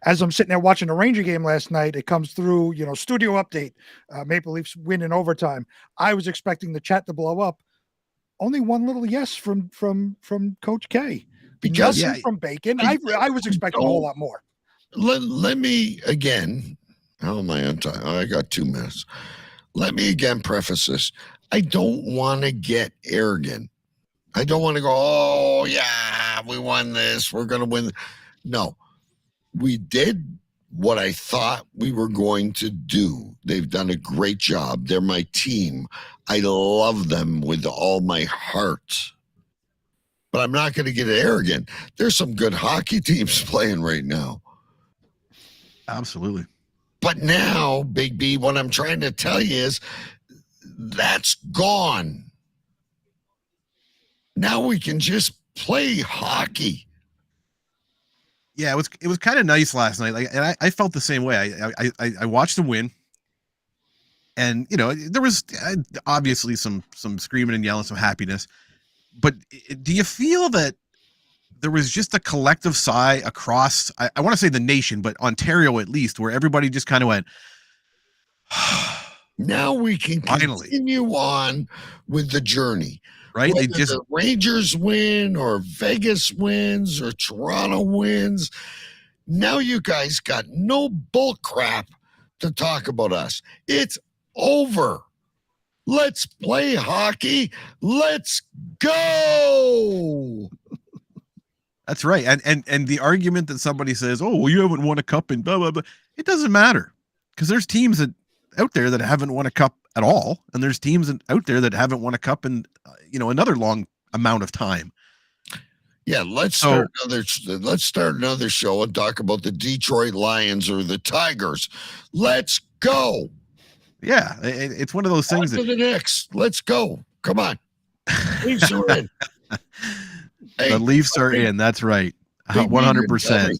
As I'm sitting there watching the Ranger game last night, it comes through, studio update, Maple Leafs win in overtime. I was expecting the chat to blow up. Only one little yes from Coach K. Because from Bacon. I was expecting a whole lot more. Let me again. How am I on time? I got 2 minutes. Let me again preface this. I don't want to get arrogant. I don't want to go, oh, yeah, we won this. We're going to win. No, we did what I thought we were going to do. They've done a great job. They're my team. I love them with all my heart. But I'm not going to get arrogant. There's some good hockey teams playing right now. Absolutely. But now, Big B, what I'm trying to tell you is that's gone. Now we can just play hockey. Yeah, it was kind of nice last night. And I felt the same way. I watched them win, and there was obviously some screaming and yelling, some happiness. But do you feel that there was just a collective sigh across? I want to say the nation, but Ontario at least, where everybody just kind of went. Now we can continue on with the journey. Right? Whether the Rangers win or Vegas wins or Toronto wins. Now you guys got no bull crap to talk about us. It's over. Let's play hockey. Let's go. That's right. And the argument that somebody says, oh, well, you haven't won a cup in blah, blah, blah. It doesn't matter, because there's teams out there that haven't won a cup at all. And there's teams out there that haven't won a cup in, another long amount of time. Yeah, let's start another show and talk about the Detroit Lions or the Tigers. Let's Go. Yeah, it's one of those things On to that the Knicks. Let's go. Come on. Leafs are in. Hey, the Leafs are in. That's right, Big B didn't tell 100%. me.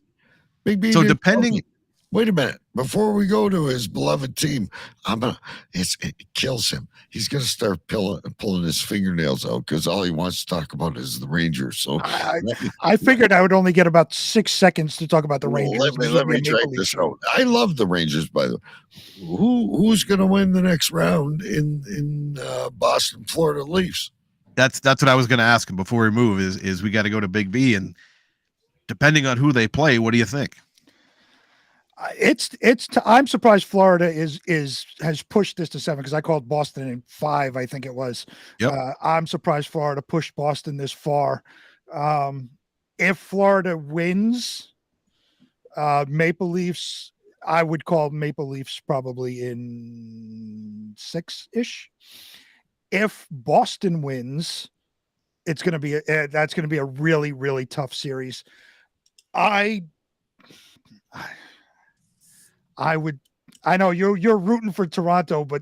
Big B So didn't tell depending, me. Wait a minute. Before we go to his beloved team, it kills him. He's gonna start pulling his fingernails out because all he wants to talk about is the Rangers. So I figured I would only get about 6 seconds to talk about the Rangers. let me track this out. I love the Rangers, by the way. Who's gonna win the next round in Boston, Florida Leafs? that's what I was going to ask him before we move. Is we got to go to Big B, and depending on who they play, what do you think? I'm surprised Florida has pushed this to 7 because I called Boston in 5, I think it was. Yep. I'm surprised Florida pushed Boston this far. If Florida wins, Maple Leafs, I would call Maple Leafs probably in 6-ish. If Boston wins, it's going to be that's going to be a really, really tough series. I know you're rooting for Toronto, but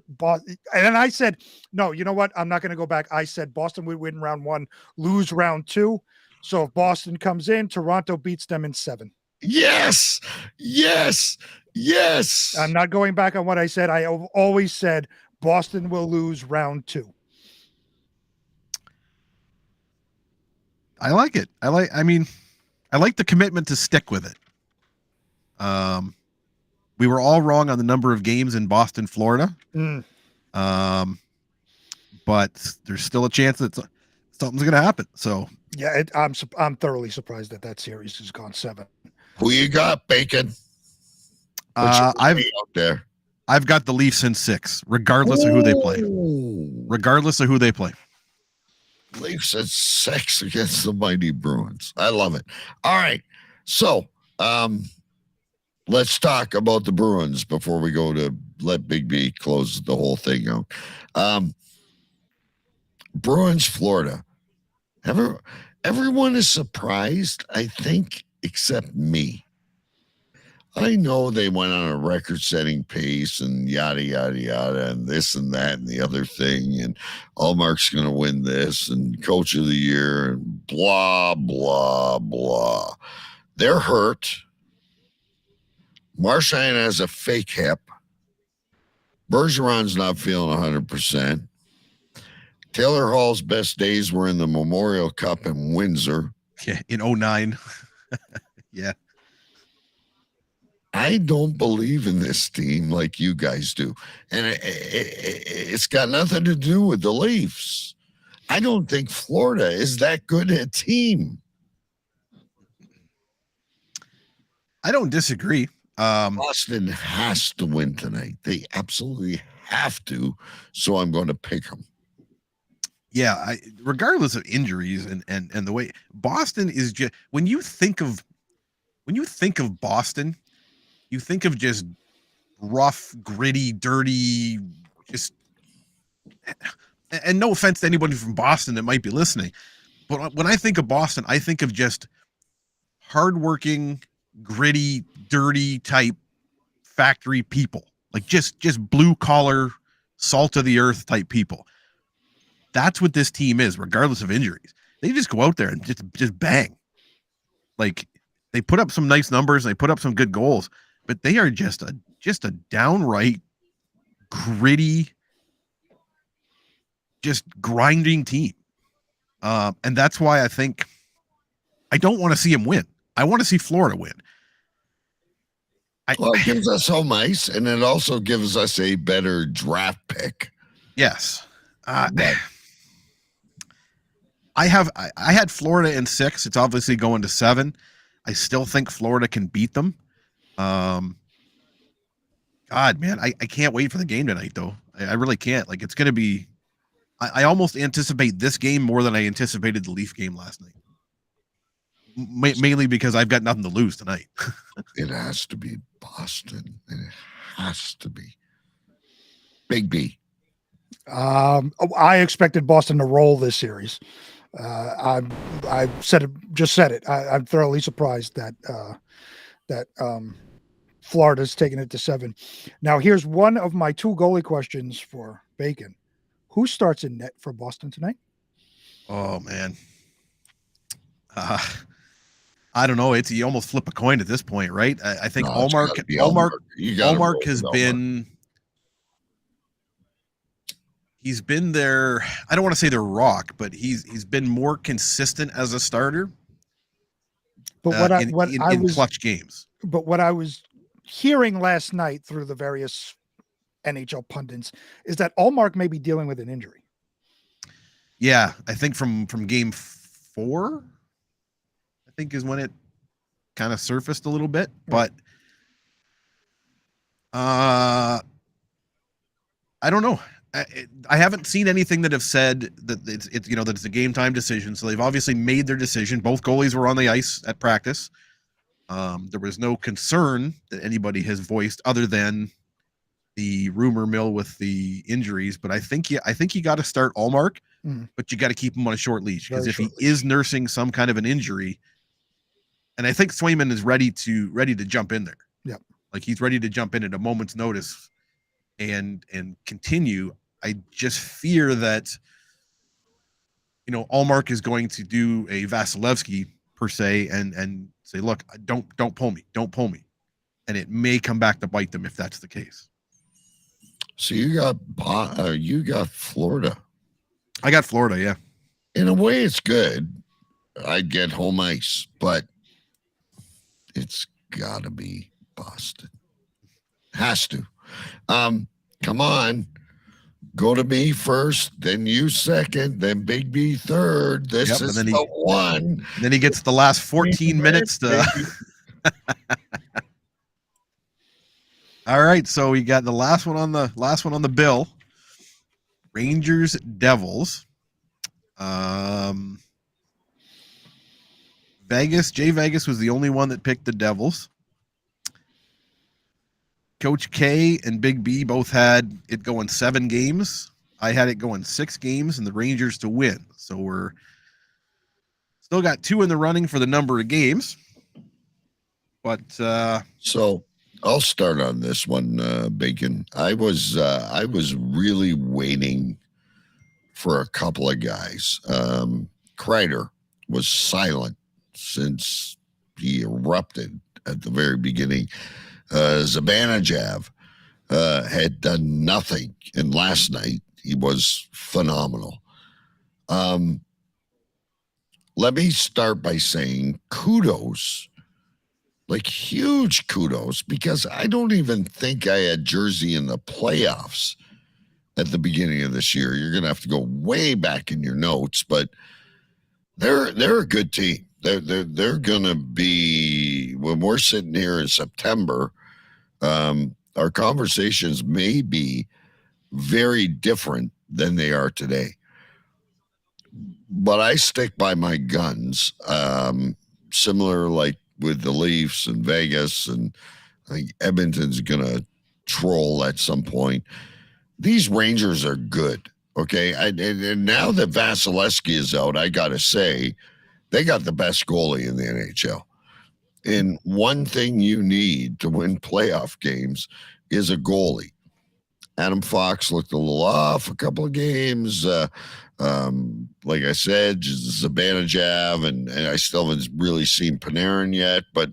and I said, no, you know what? I'm not going to go back. I said Boston would win round 1, lose round 2. So if Boston comes in, Toronto beats them in 7. Yes. I'm not going back on what I said. I have always said Boston will lose round 2. I like it. I like the commitment to stick with it. We were all wrong on the number of games in Boston, Florida. But there's still a chance that something's going to happen. So yeah, I'm thoroughly surprised that series has gone 7. Who you got, Bacon? I've out there. I've got the Leafs in 6, regardless of who they play. Regardless of who they play. Leafs at 6 against the mighty Bruins. I love it. All right. So let's talk about the Bruins before we go to let Big B close the whole thing out. Bruins, Florida. Everyone is surprised, I think, except me. I know they went on a record-setting pace and yada, yada, yada, and this and that and the other thing, and Allmark's going to win this, and Coach of the Year, and blah, blah, blah. They're hurt. Marchand has a fake hip. Bergeron's not feeling 100%. Taylor Hall's best days were in the Memorial Cup in Windsor. Yeah, in 09. Yeah. I don't believe in this team like you guys do. And it's got nothing to do with the Leafs. I don't think Florida is that good a team. I don't disagree. Boston has to win tonight. They absolutely have to. So I'm going to pick them. Yeah, regardless of injuries and the way Boston is just when you think of Boston, you think of just rough, gritty, dirty, just and no offense to anybody from Boston that might be listening, but when I think of Boston, I think of just hardworking, gritty, dirty type factory people, like just blue collar, salt of the earth type people. That's what this team is, regardless of injuries. They just go out there and just bang. Like they put up some nice numbers, and they put up some good goals, but they are just a downright gritty, just grinding team. And that's why I think I don't want to see him win. I want to see Florida win. Well, it gives us home ice, and it also gives us a better draft pick. Yes. I had Florida in 6. It's obviously going to 7. I still think Florida can beat them. God, man, I can't wait for the game tonight, though. I really can't. Like, it's going to be. I almost anticipate this game more than I anticipated the Leaf game last night. Mainly because I've got nothing to lose tonight. It has to be Boston. It has to be. Big B. I expected Boston to roll this series. I said it. I'm thoroughly surprised that Florida's taking it to 7. Now, here's one of my 2 goalie questions for Bacon. Who starts in net for Boston tonight? Oh man. I don't know. You almost flip a coin at this point, right? I think No, it's gotta Allmark be Allmark. You gotta roll Allmark has with Allmark. been he's been their, I don't want to say their rock, but he's been more consistent as a starter But in clutch games. But what I was hearing last night through the various NHL pundits is that Allmark may be dealing with an injury. Yeah, I think from game 4, I think is when it kind of surfaced a little bit, but I don't know. I haven't seen anything that have said that it's that it's a game time decision. So they've obviously made their decision. Both goalies were on the ice at practice. There was no concern that anybody has voiced other than the rumor mill with the injuries. But I think you got to start Allmark, but you got to keep him on a short leash, because if he is nursing some kind of an injury, and I think Swayman is ready to jump in there. Yep. Like he's ready to jump in at a moment's notice and continue. I just fear that, Allmark is going to do a Vasilevsky per se and say, look, don't pull me. And it may come back to bite them if that's the case. So you got Florida. I got Florida, yeah. In a way, it's good. I'd get home ice, but it's got to be Boston. Has to. Come on. Go to me first, then you second, then Big B third. This is the one. Then he gets the last 14 minutes to. All right, so we got the last one on the bill. Rangers Devils. Vegas was the only one that picked the Devils. Coach K and Big B both had it going 7 games. I had it going 6 games and the Rangers to win. So we're still got 2 in the running for the number of games. But so I'll start on this one, Bacon. I was really waiting for a couple of guys. Kreider was silent since he erupted at the very beginning. Zibanejad had done nothing, and last night he was phenomenal. Let me start by saying kudos, like huge kudos, because I don't even think I had Jersey in the playoffs at the beginning of this year. You're gonna have to go way back in your notes, but they're a good team. They're gonna be, when we're sitting here in September. Our conversations may be very different than they are today, but I stick by my guns. Similar like with the Leafs and Vegas, and I think Edmonton's gonna troll at some point. These Rangers are good, okay? And now that Vasilevsky is out, I gotta say they got the best goalie in the NHL. And one thing you need to win playoff games is a goalie. Adam Fox looked a little off a couple of games. Like I said, Zibanejad, and I still haven't really seen Panarin yet, but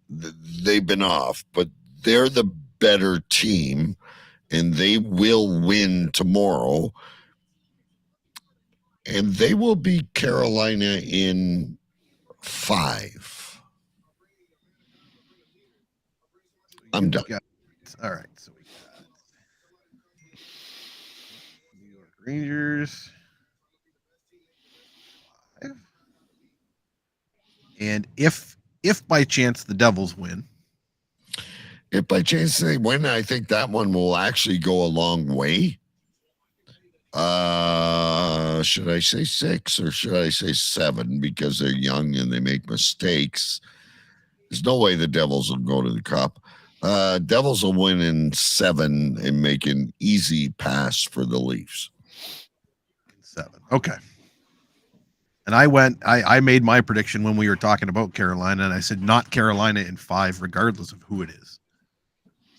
they've been off. But they're the better team, and they will win tomorrow. And they will beat Carolina in 5. I'm done. All right. So we got New York Rangers 5. And if by chance the Devils win. If by chance they win, I think that one will actually go a long way. Should I say 6 or should I say 7? Because they're young and they make mistakes. There's no way the Devils will go to the Cup. Devils will win in 7 and make an easy pass for the Leafs. 7. Okay. And I made my prediction when we were talking about Carolina, and I said not Carolina in 5, regardless of who it is.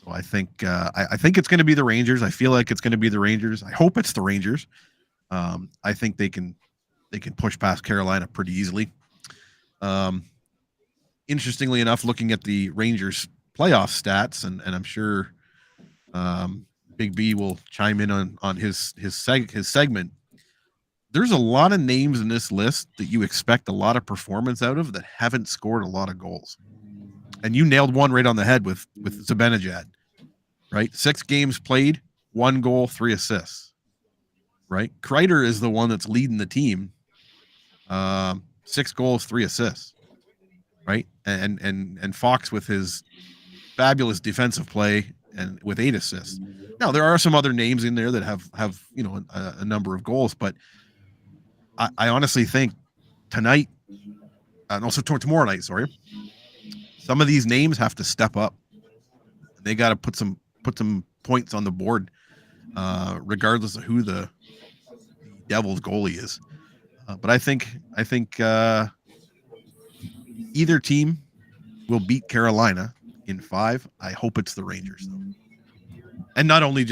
So I think I think it's going to be the Rangers. I feel like it's going to be the Rangers. I hope it's the Rangers. I think they can push past Carolina pretty easily. Interestingly enough, looking at the Rangers playoff stats, and I'm sure Big B will chime in on his segment. There's a lot of names in this list that you expect a lot of performance out of that haven't scored a lot of goals. And you nailed one right on the head with Zibanejad, right? 6 games played, 1 goal, 3 assists, right? Kreider is the one that's leading the team. 6 goals, 3 assists, right? And Fox with his fabulous defensive play and with 8 assists. Now there are some other names in there that have a number of goals, but I honestly think tonight, and also tomorrow night, sorry, some of these names have to step up. They got to put some points on the board, regardless of who the Devils goalie is. But I think either team will beat Carolina in 5. I hope it's the Rangers, though. And not only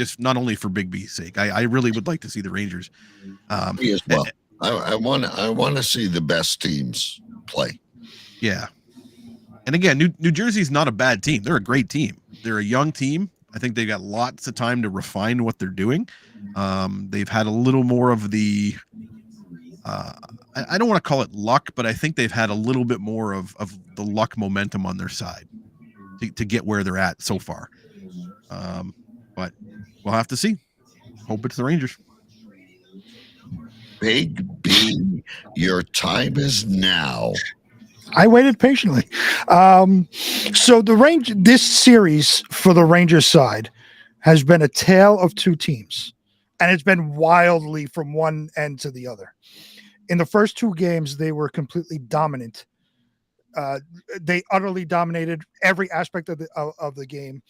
for Big B's sake. I really would like to see the Rangers. Me as well. I want to see the best teams play. Yeah. And again, New Jersey's not a bad team. They're a great team. They're a young team. I think they've got lots of time to refine what they're doing. They've had a little more of the I don't want to call it luck, but I think they've had a little bit more of the luck momentum on their side to get where they're at so far. But we'll have to see. Hope it's the Rangers. Big B, your time is now. I waited patiently. So this series for the Rangers side has been a tale of 2 teams, and it's been wildly from one end to the other. In the first 2 games, they were completely dominant. They utterly dominated every aspect of the game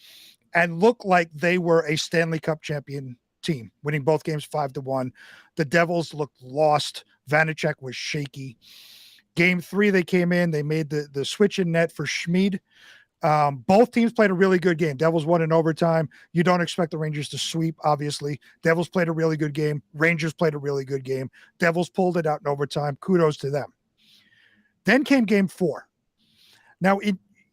and looked like they were a Stanley Cup champion team, winning both games 5-1. The Devils looked lost. Vanacek was shaky. Game 3, they came in. They made the switch in net for Schmid. Both teams played a really good game. Devils won in overtime. You don't expect the Rangers to sweep, obviously. Devils played a really good game. Rangers played a really good game. Devils pulled it out in overtime. Kudos to them. Then came Game 4. Now,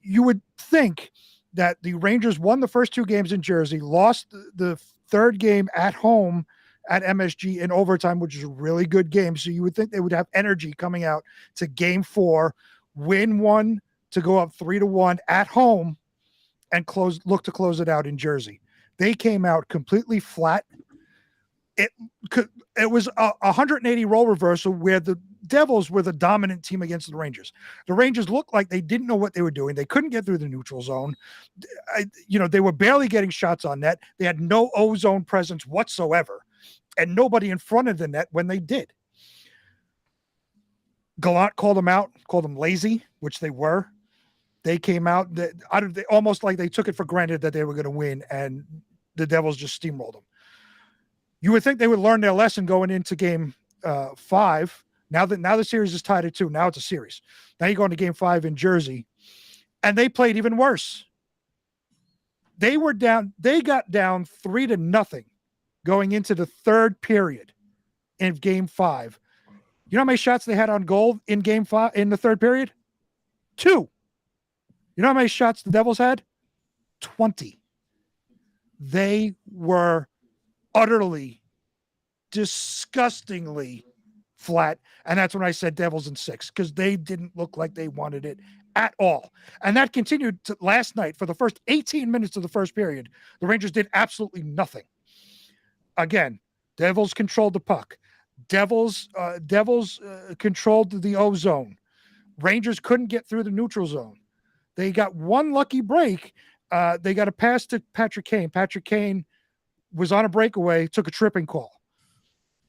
you would think that the Rangers won the first 2 games in Jersey, lost the third game at home at MSG in overtime, which is a really good game. So you would think they would have energy coming out to Game 4, win one to go up 3-1 at home and look to close it out in Jersey. They came out completely flat. It was a 180 role reversal where the Devils were the dominant team against the Rangers. The Rangers looked like they didn't know what they were doing. They couldn't get through the neutral zone. They were barely getting shots on net. They had no O-zone presence whatsoever, and nobody in front of the net when they did. Gallant called them out, called them lazy, which they were. They came out almost like they took it for granted that they were going to win, and the Devils just steamrolled them. You would think they would learn their lesson going into Game 5. Now the series is tied at 2. Now it's a series. Now you go into Game 5 in Jersey, and they played even worse. They were down. They got down 3-0 going into the third period in Game 5. You know how many shots they had on goal in Game 5 in the third period? 2. You know how many shots the Devils had? 20. They were utterly, disgustingly flat. And that's when I said Devils in 6, because they didn't look like they wanted it at all. And that continued to last night. For the first 18 minutes of the first period, the Rangers did absolutely nothing. Again, Devils controlled the puck. Devils controlled the O-zone. Rangers couldn't get through the neutral zone. They got one lucky break. They got a pass to Patrick Kane. Patrick Kane was on a breakaway, took a tripping call.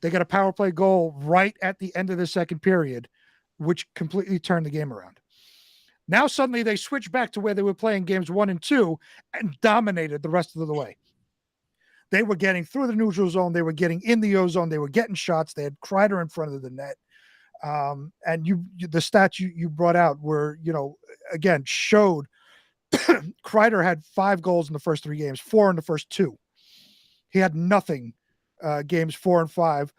They got a power play goal right at the end of the second period, which completely turned the game around. Now suddenly they switched back to where they were playing games 1 and 2 and dominated the rest of the way. They were getting through the neutral zone. They were getting in the O-zone. They were getting shots. They had Kreider in front of the net. And the stats you brought out were, again, showed Kreider had 5 goals in the first 3 games, 4 in the first 2. He had nothing games 4 and 5.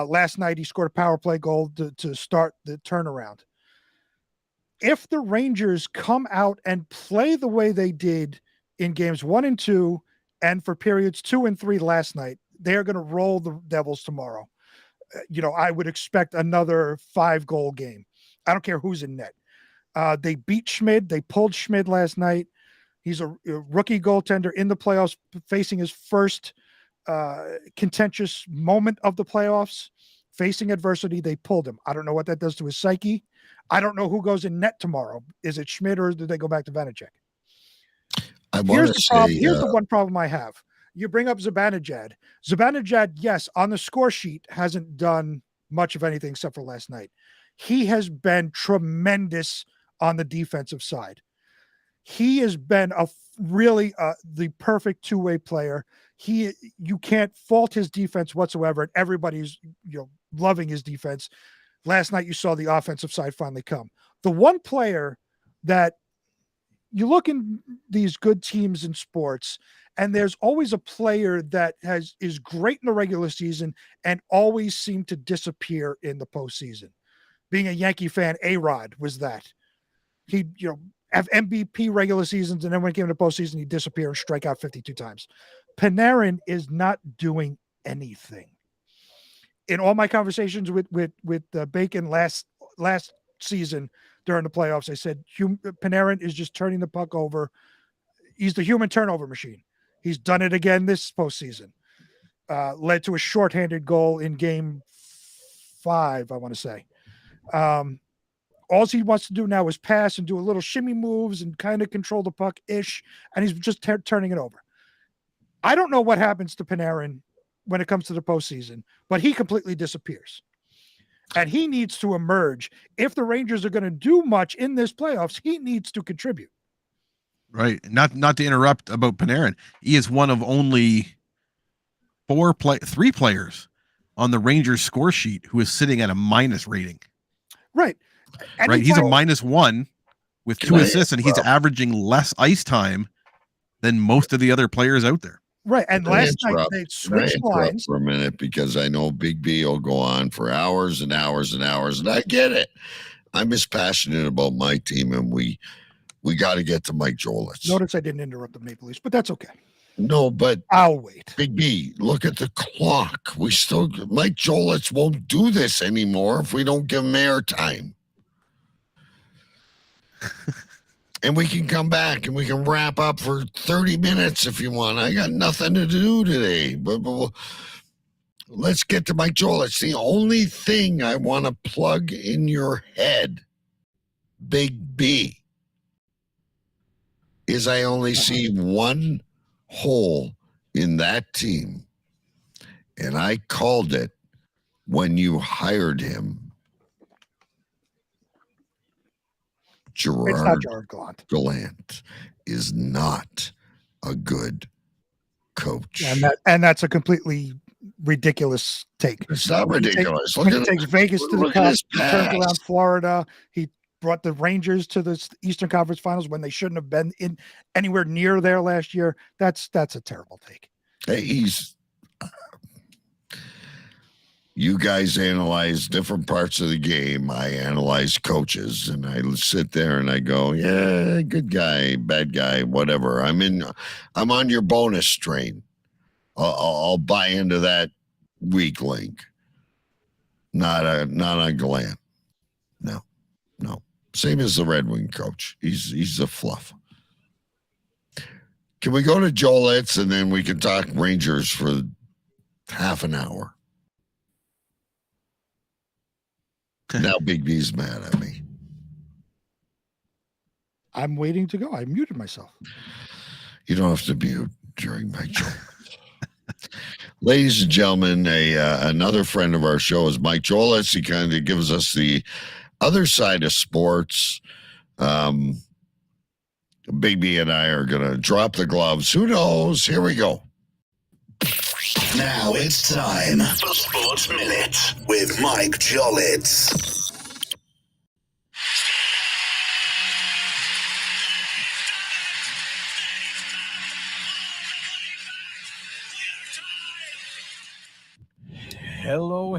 Last night, he scored a power play goal to start the turnaround. If the Rangers come out and play the way they did in games 1 and 2, and for periods 2 and 3 last night, they're going to roll the Devils tomorrow. I would expect another 5-goal game. I don't care who's in net. They beat Schmid. They pulled Schmid last night. He's a rookie goaltender in the playoffs, facing his first contentious moment of the playoffs, facing adversity. They pulled him. I don't know what that does to his psyche. I don't know who goes in net tomorrow. Is it Schmid or do they go back to Vanacek? Here's the one problem I have. You bring up Zibanejad. Zibanejad, yes, on the score sheet hasn't done much of anything except for last night. He has been tremendous on the defensive side. He has been really the perfect two-way player. You can't fault his defense whatsoever, and everybody's loving his defense. Last night you saw the offensive side finally come. The one player that you look in these good teams in sports, and there's always a player that is great in the regular season and always seemed to disappear in the postseason. Being a Yankee fan, A-Rod was that. He, have MVP regular seasons, and then when it came to postseason, he'd disappear and strike out 52 times. Panarin is not doing anything. In all my conversations with Bacon last season during the playoffs, I said Panarin is just turning the puck over. He's the human turnover machine. He's done it again this postseason. Led to a shorthanded goal in game 5, I want to say. All he wants to do now is pass and do a little shimmy moves and kind of control the puck-ish, and he's just turning it over. I don't know what happens to Panarin when it comes to the postseason, but he completely disappears. And he needs to emerge. If the Rangers are going to do much in this playoffs, he needs to contribute. Right. Not to interrupt about Panarin. He is one of only 3 players on the Rangers score sheet who is sitting at a minus rating. Right. Right. He's a -1 with 2 assists, and he's averaging less ice time than most of the other players out there. Right. And last night they switched lines for a minute, because I know Big B will go on for hours and hours and hours, and I get it. I'm as passionate about my team, and we got to get to Mike Jolitz. Notice I didn't interrupt the Maple Leafs, but that's okay. No, but I'll wait. Big B, look at the clock. Mike Jolitz won't do this anymore if we don't give him airtime. And we can come back and we can wrap up for 30 minutes if you want. I got nothing to do today. But let's get to Mike Jolitz. The only thing I want to plug in your head, Big B, is I only see one hole in that team. And I called it when you hired him. Gerard Gallant is not a good coach. And that's a completely ridiculous take. It's not ridiculous. He takes Vegas to the Cup. He turns around Florida. He brought the Rangers to the Eastern Conference Finals when they shouldn't have been in anywhere near there last year. That's a terrible take. You guys analyze different parts of the game. I analyze coaches, and I sit there and I go, yeah, good guy, bad guy, whatever. I'm on your bonus train. I'll buy into that weak link. Not on Gallant. No. Same as the Red Wing coach. He's a fluff. Can we go to Jolitz and then we can talk Rangers for half an hour? Now Big B's mad at me. I'm waiting to go. I muted myself. You don't have to mute during my show. Ladies and gentlemen, another friend of our show is Mike Jolitz. He kind of gives us the other side of sports. Big B and I are going to drop the gloves. Who knows? Here we go. Now it's time for Sports Minute with Mike Jolitz.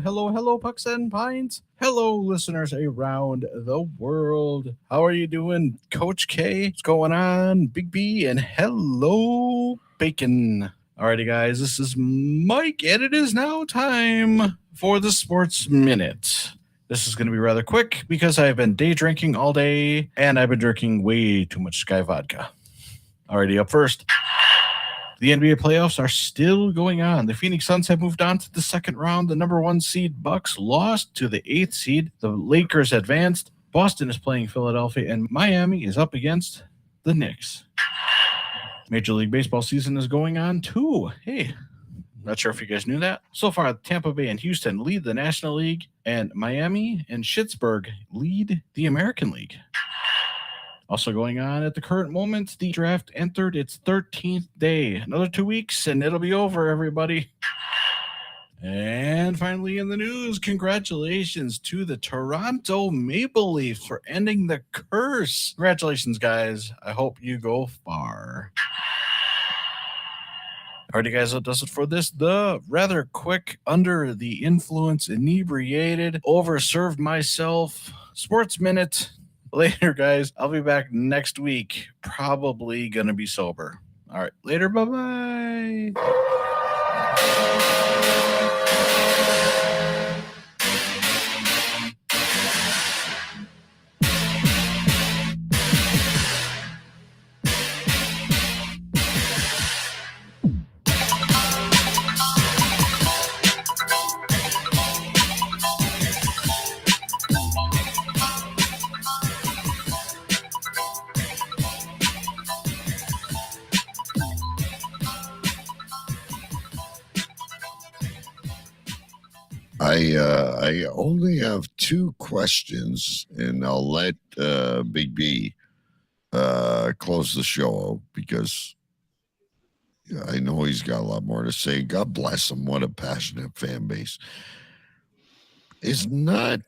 hello, Pucks and Pints. Hello, listeners around the world. How are you doing, Coach K? What's going on, Big B? And hello, Bacon. Alrighty, guys, this is Mike, and it is now time for the Sports Minute. This is going to be rather quick because I've been day drinking all day, and I've been drinking way too much Sky Vodka. Alrighty, up first. The NBA playoffs are still going on. The Phoenix Suns have moved on to the second round. The number 1 seed Bucks lost to the 8th seed. The Lakers advanced. Boston is playing Philadelphia, and Miami is up against the Knicks. Major League Baseball season is going on too. Hey, not sure if you guys knew that. So far, Tampa Bay and Houston lead the National League, and Miami and Schittsburg lead the American League. Also going on at the current moment, the draft entered its 13th day. Another 2 weeks, and it'll be over, everybody. And finally in the news, congratulations to the Toronto Maple Leafs for ending the curse. Congratulations, guys. I hope you go far. Alrighty, guys, that does it for this. The rather quick, under the influence, inebriated, overserved myself, Sports Minute. Later, guys. I'll be back next week. Probably going to be sober. All right. Later. Bye-bye. I only have 2 questions, and I'll let Big B close the show because I know he's got a lot more to say. God bless him. What a passionate fan base. Is not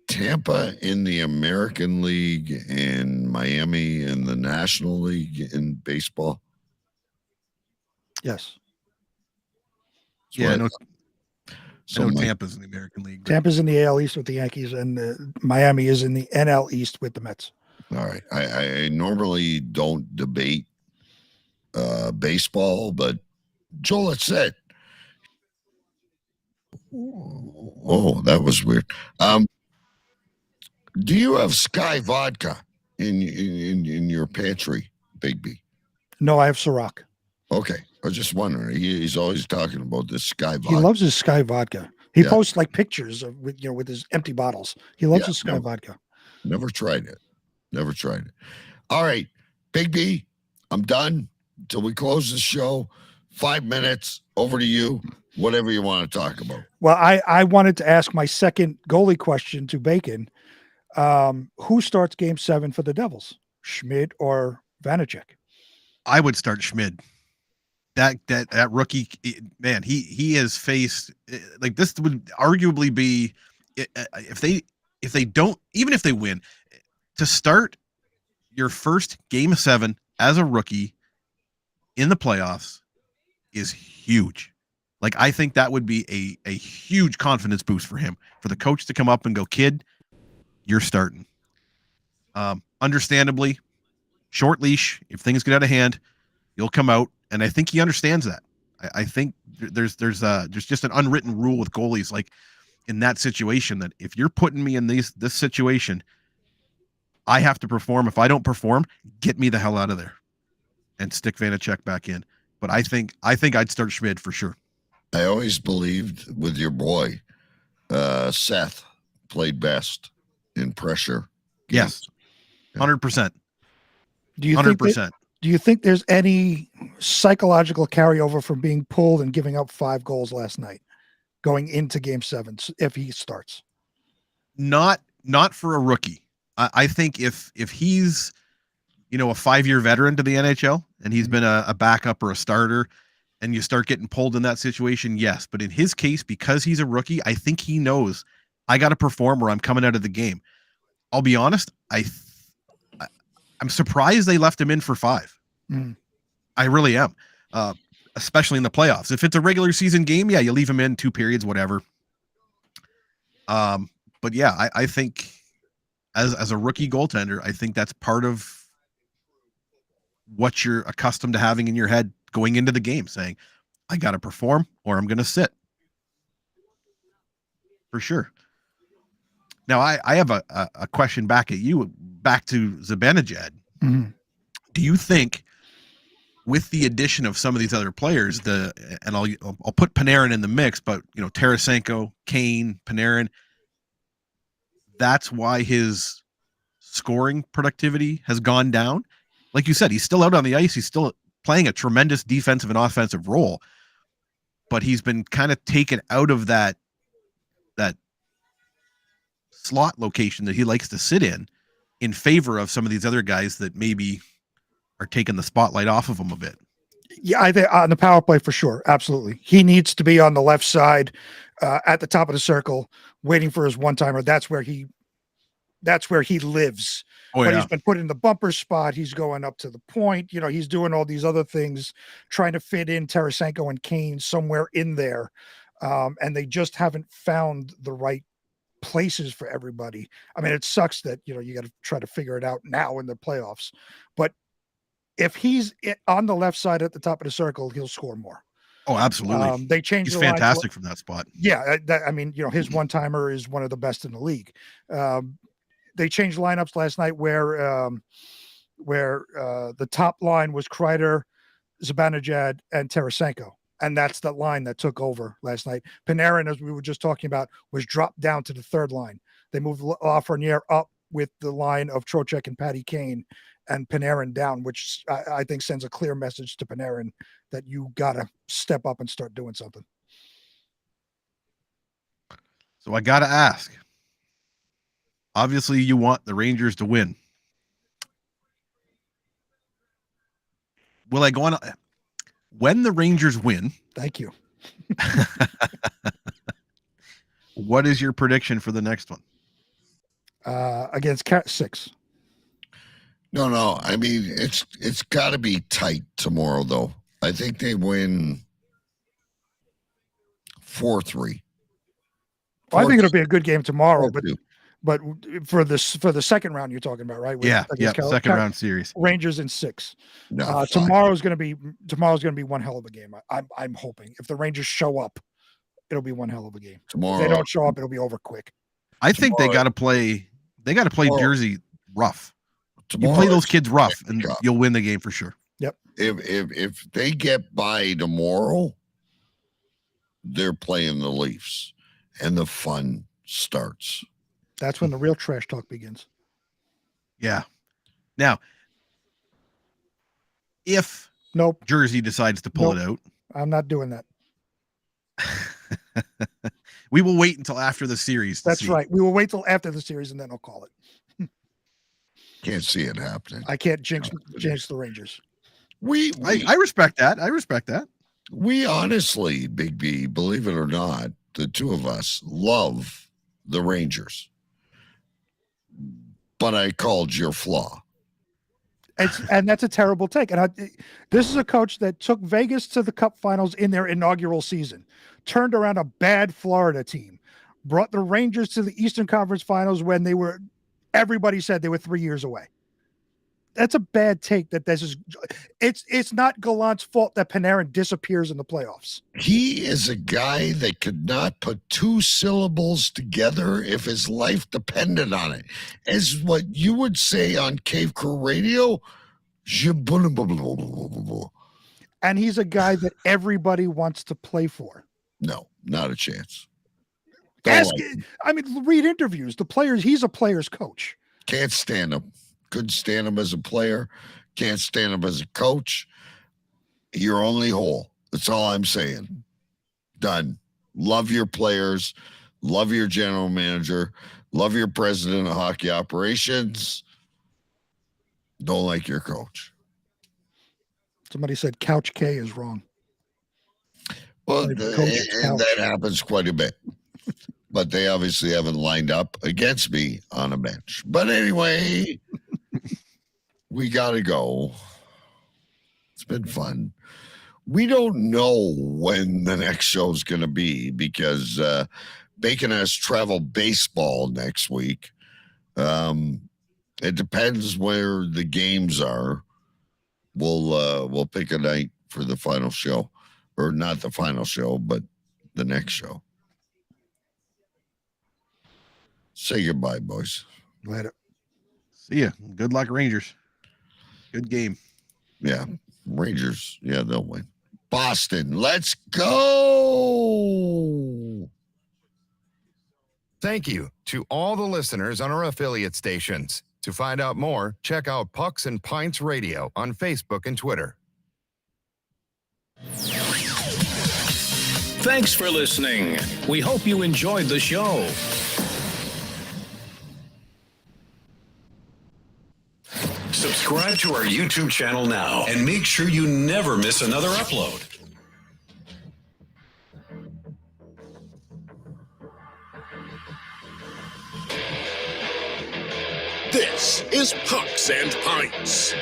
Tampa in the American League and Miami in the National League in baseball? Yes. Yeah, Right. I know Tampa's in the American League. Tampa's in the AL East with the Yankees, and Miami is in the NL East with the Mets. All right. I normally don't debate baseball, but Joel had said, oh, that was weird. Do you have Sky Vodka in your pantry, Big B? No, I have Ciroc. Okay. I was just wondering. He's always talking about this Sky Vodka. He loves his Sky Vodka. He posts like pictures of with his empty bottles. He loves his Sky Vodka. Never tried it. Never tried it. All right, Big B, I'm done until we close the show. 5 minutes. Over to you. Whatever you want to talk about. Well, I wanted to ask my second goalie question to Bacon. Who starts Game 7 for the Devils, Schmidt or Vanacek? I would start Schmidt. That rookie, man, he has faced, like, this would arguably be, if they don't, even if they win, to start your first Game 7 as a rookie in the playoffs is huge. Like, I think that would be a huge confidence boost for him, for the coach to come up and go, kid, you're starting. Understandably, short leash. If things get out of hand, you'll come out. And I think he understands that. I think there's just an unwritten rule with goalies, like in that situation, that if you're putting me in this situation, I have to perform. If I don't perform, get me the hell out of there and stick Vanacek back in. But I think I'd start Schmidt for sure. I always believed with your boy, Seth played best in pressure. Yes, 100%. Do you 100%. Do you think there's any psychological carryover from being pulled and giving up 5 goals last night going into Game 7 if he starts? Not for a rookie. I think if he's, a 5-year veteran to the NHL and he's been a backup or a starter and you start getting pulled in that situation, yes. But in his case, because he's a rookie, I think he knows I got to perform or I'm coming out of the game. I'll be honest, I'm surprised they left him in for 5. I really am, especially in the playoffs. If it's a regular season game, yeah, you leave him in 2 periods, whatever. But yeah, I think as a rookie goaltender, I think that's part of what you're accustomed to having in your head going into the game, saying, I got to perform or I'm going to sit. For sure. Now, I have a question back to Zibanejad. Mhm. Do you think with the addition of some of these other players, and I'll put Panarin in the mix, but Tarasenko, Kane, Panarin, that's why his scoring productivity has gone down? Like you said, he's still out on the ice. He's still playing a tremendous defensive and offensive role, but he's been kind of taken out of that slot location that he likes to sit in favor of some of these other guys that maybe are taking the spotlight off of him a bit. Yeah, I think on the power play for sure. Absolutely. He needs to be on the left side at the top of the circle, waiting for his one-timer. That's where he lives. Oh, But yeah. he's been put in the bumper spot. He's going up to the point. He's doing all these other things, trying to fit in Tarasenko and Kane somewhere in there. And they just haven't found the right places for everybody. I mean, it sucks that, you got to try to figure it out now in the playoffs. But if he's on the left side at the top of the circle, he'll score more. Oh, absolutely. They changed He's the line. fantastic from that spot. Yeah. His one-timer is one of the best in the league. They changed lineups last night where the top line was Kreider, Zibanejad, and Tarasenko. And that's the line that took over last night. Panarin, as we were just talking about, was dropped down to the third line. They moved Lafreniere up with the line of Trocheck and Patty Kane, and Panarin down, which I think sends a clear message to Panarin that you got to step up and start doing something. So I got to ask. Obviously, you want the Rangers to win. Will I go on? When the Rangers win, thank you. What is your prediction for the next one? Against 6. No. I mean, it's got to be tight tomorrow, though. I think they win 4-3. Well, I think it'll be a good game tomorrow, 4-2. but for the second round you're talking about, right? Yeah, second round series. Rangers in 6. No, tomorrow's going to be one hell of a game. I'm hoping if the Rangers show up, it'll be one hell of a game. Tomorrow, if they don't show up, it'll be over quick. I think they got to play. They got to play Jersey rough. You play those kids rough, and you'll win the game for sure. Yep. If they get by tomorrow, they're playing the Leafs, and the fun starts. That's when the real trash talk begins. Yeah. Now, if Jersey decides to pull it out, I'm not doing that. We will wait until after the series. That's right. We will wait till after the series, and then I'll call it. Can't see it happening. I can't jinx the Rangers. I respect that. I respect that. We honestly, Big B, believe it or not, the two of us love the Rangers. But I called your flaw. And that's a terrible take. And this is a coach that took Vegas to the Cup Finals in their inaugural season, turned around a bad Florida team, brought the Rangers to the Eastern Conference Finals when everybody said they were 3 years away. That's a bad take. It's not Gallant's fault that Panarin disappears in the playoffs. He is a guy that could not put 2 syllables together if his life depended on it. As what you would say on Cave Crew Radio, and he's a guy that everybody wants to play for. No, not a chance. Read interviews. The players, he's a player's coach. Can't stand him. Couldn't stand him as a player. Can't stand him as a coach. You're only whole. That's all I'm saying. Done. Love your players. Love your general manager. Love your president of hockey operations. Don't like your coach. Somebody said Couch K is wrong. Well, and that happens quite a bit. But they obviously haven't lined up against me on a bench. But anyway, we got to go. It's been fun. We don't know when the next show is going to be because Bacon has travel baseball next week. It depends where the games are. We'll pick a night for the final show, or not the final show, but the next show. Say goodbye, boys. Later. See ya. Good luck, Rangers. Good game. Yeah, Rangers. Yeah, they'll win. Boston, let's go. Thank you to all the listeners on our affiliate stations. To find out more, check out Pucks and Pints Radio on Facebook and Twitter. Thanks for listening. We hope you enjoyed the show. Subscribe to our YouTube channel now and make sure you never miss another upload. This is Pucks and Pints.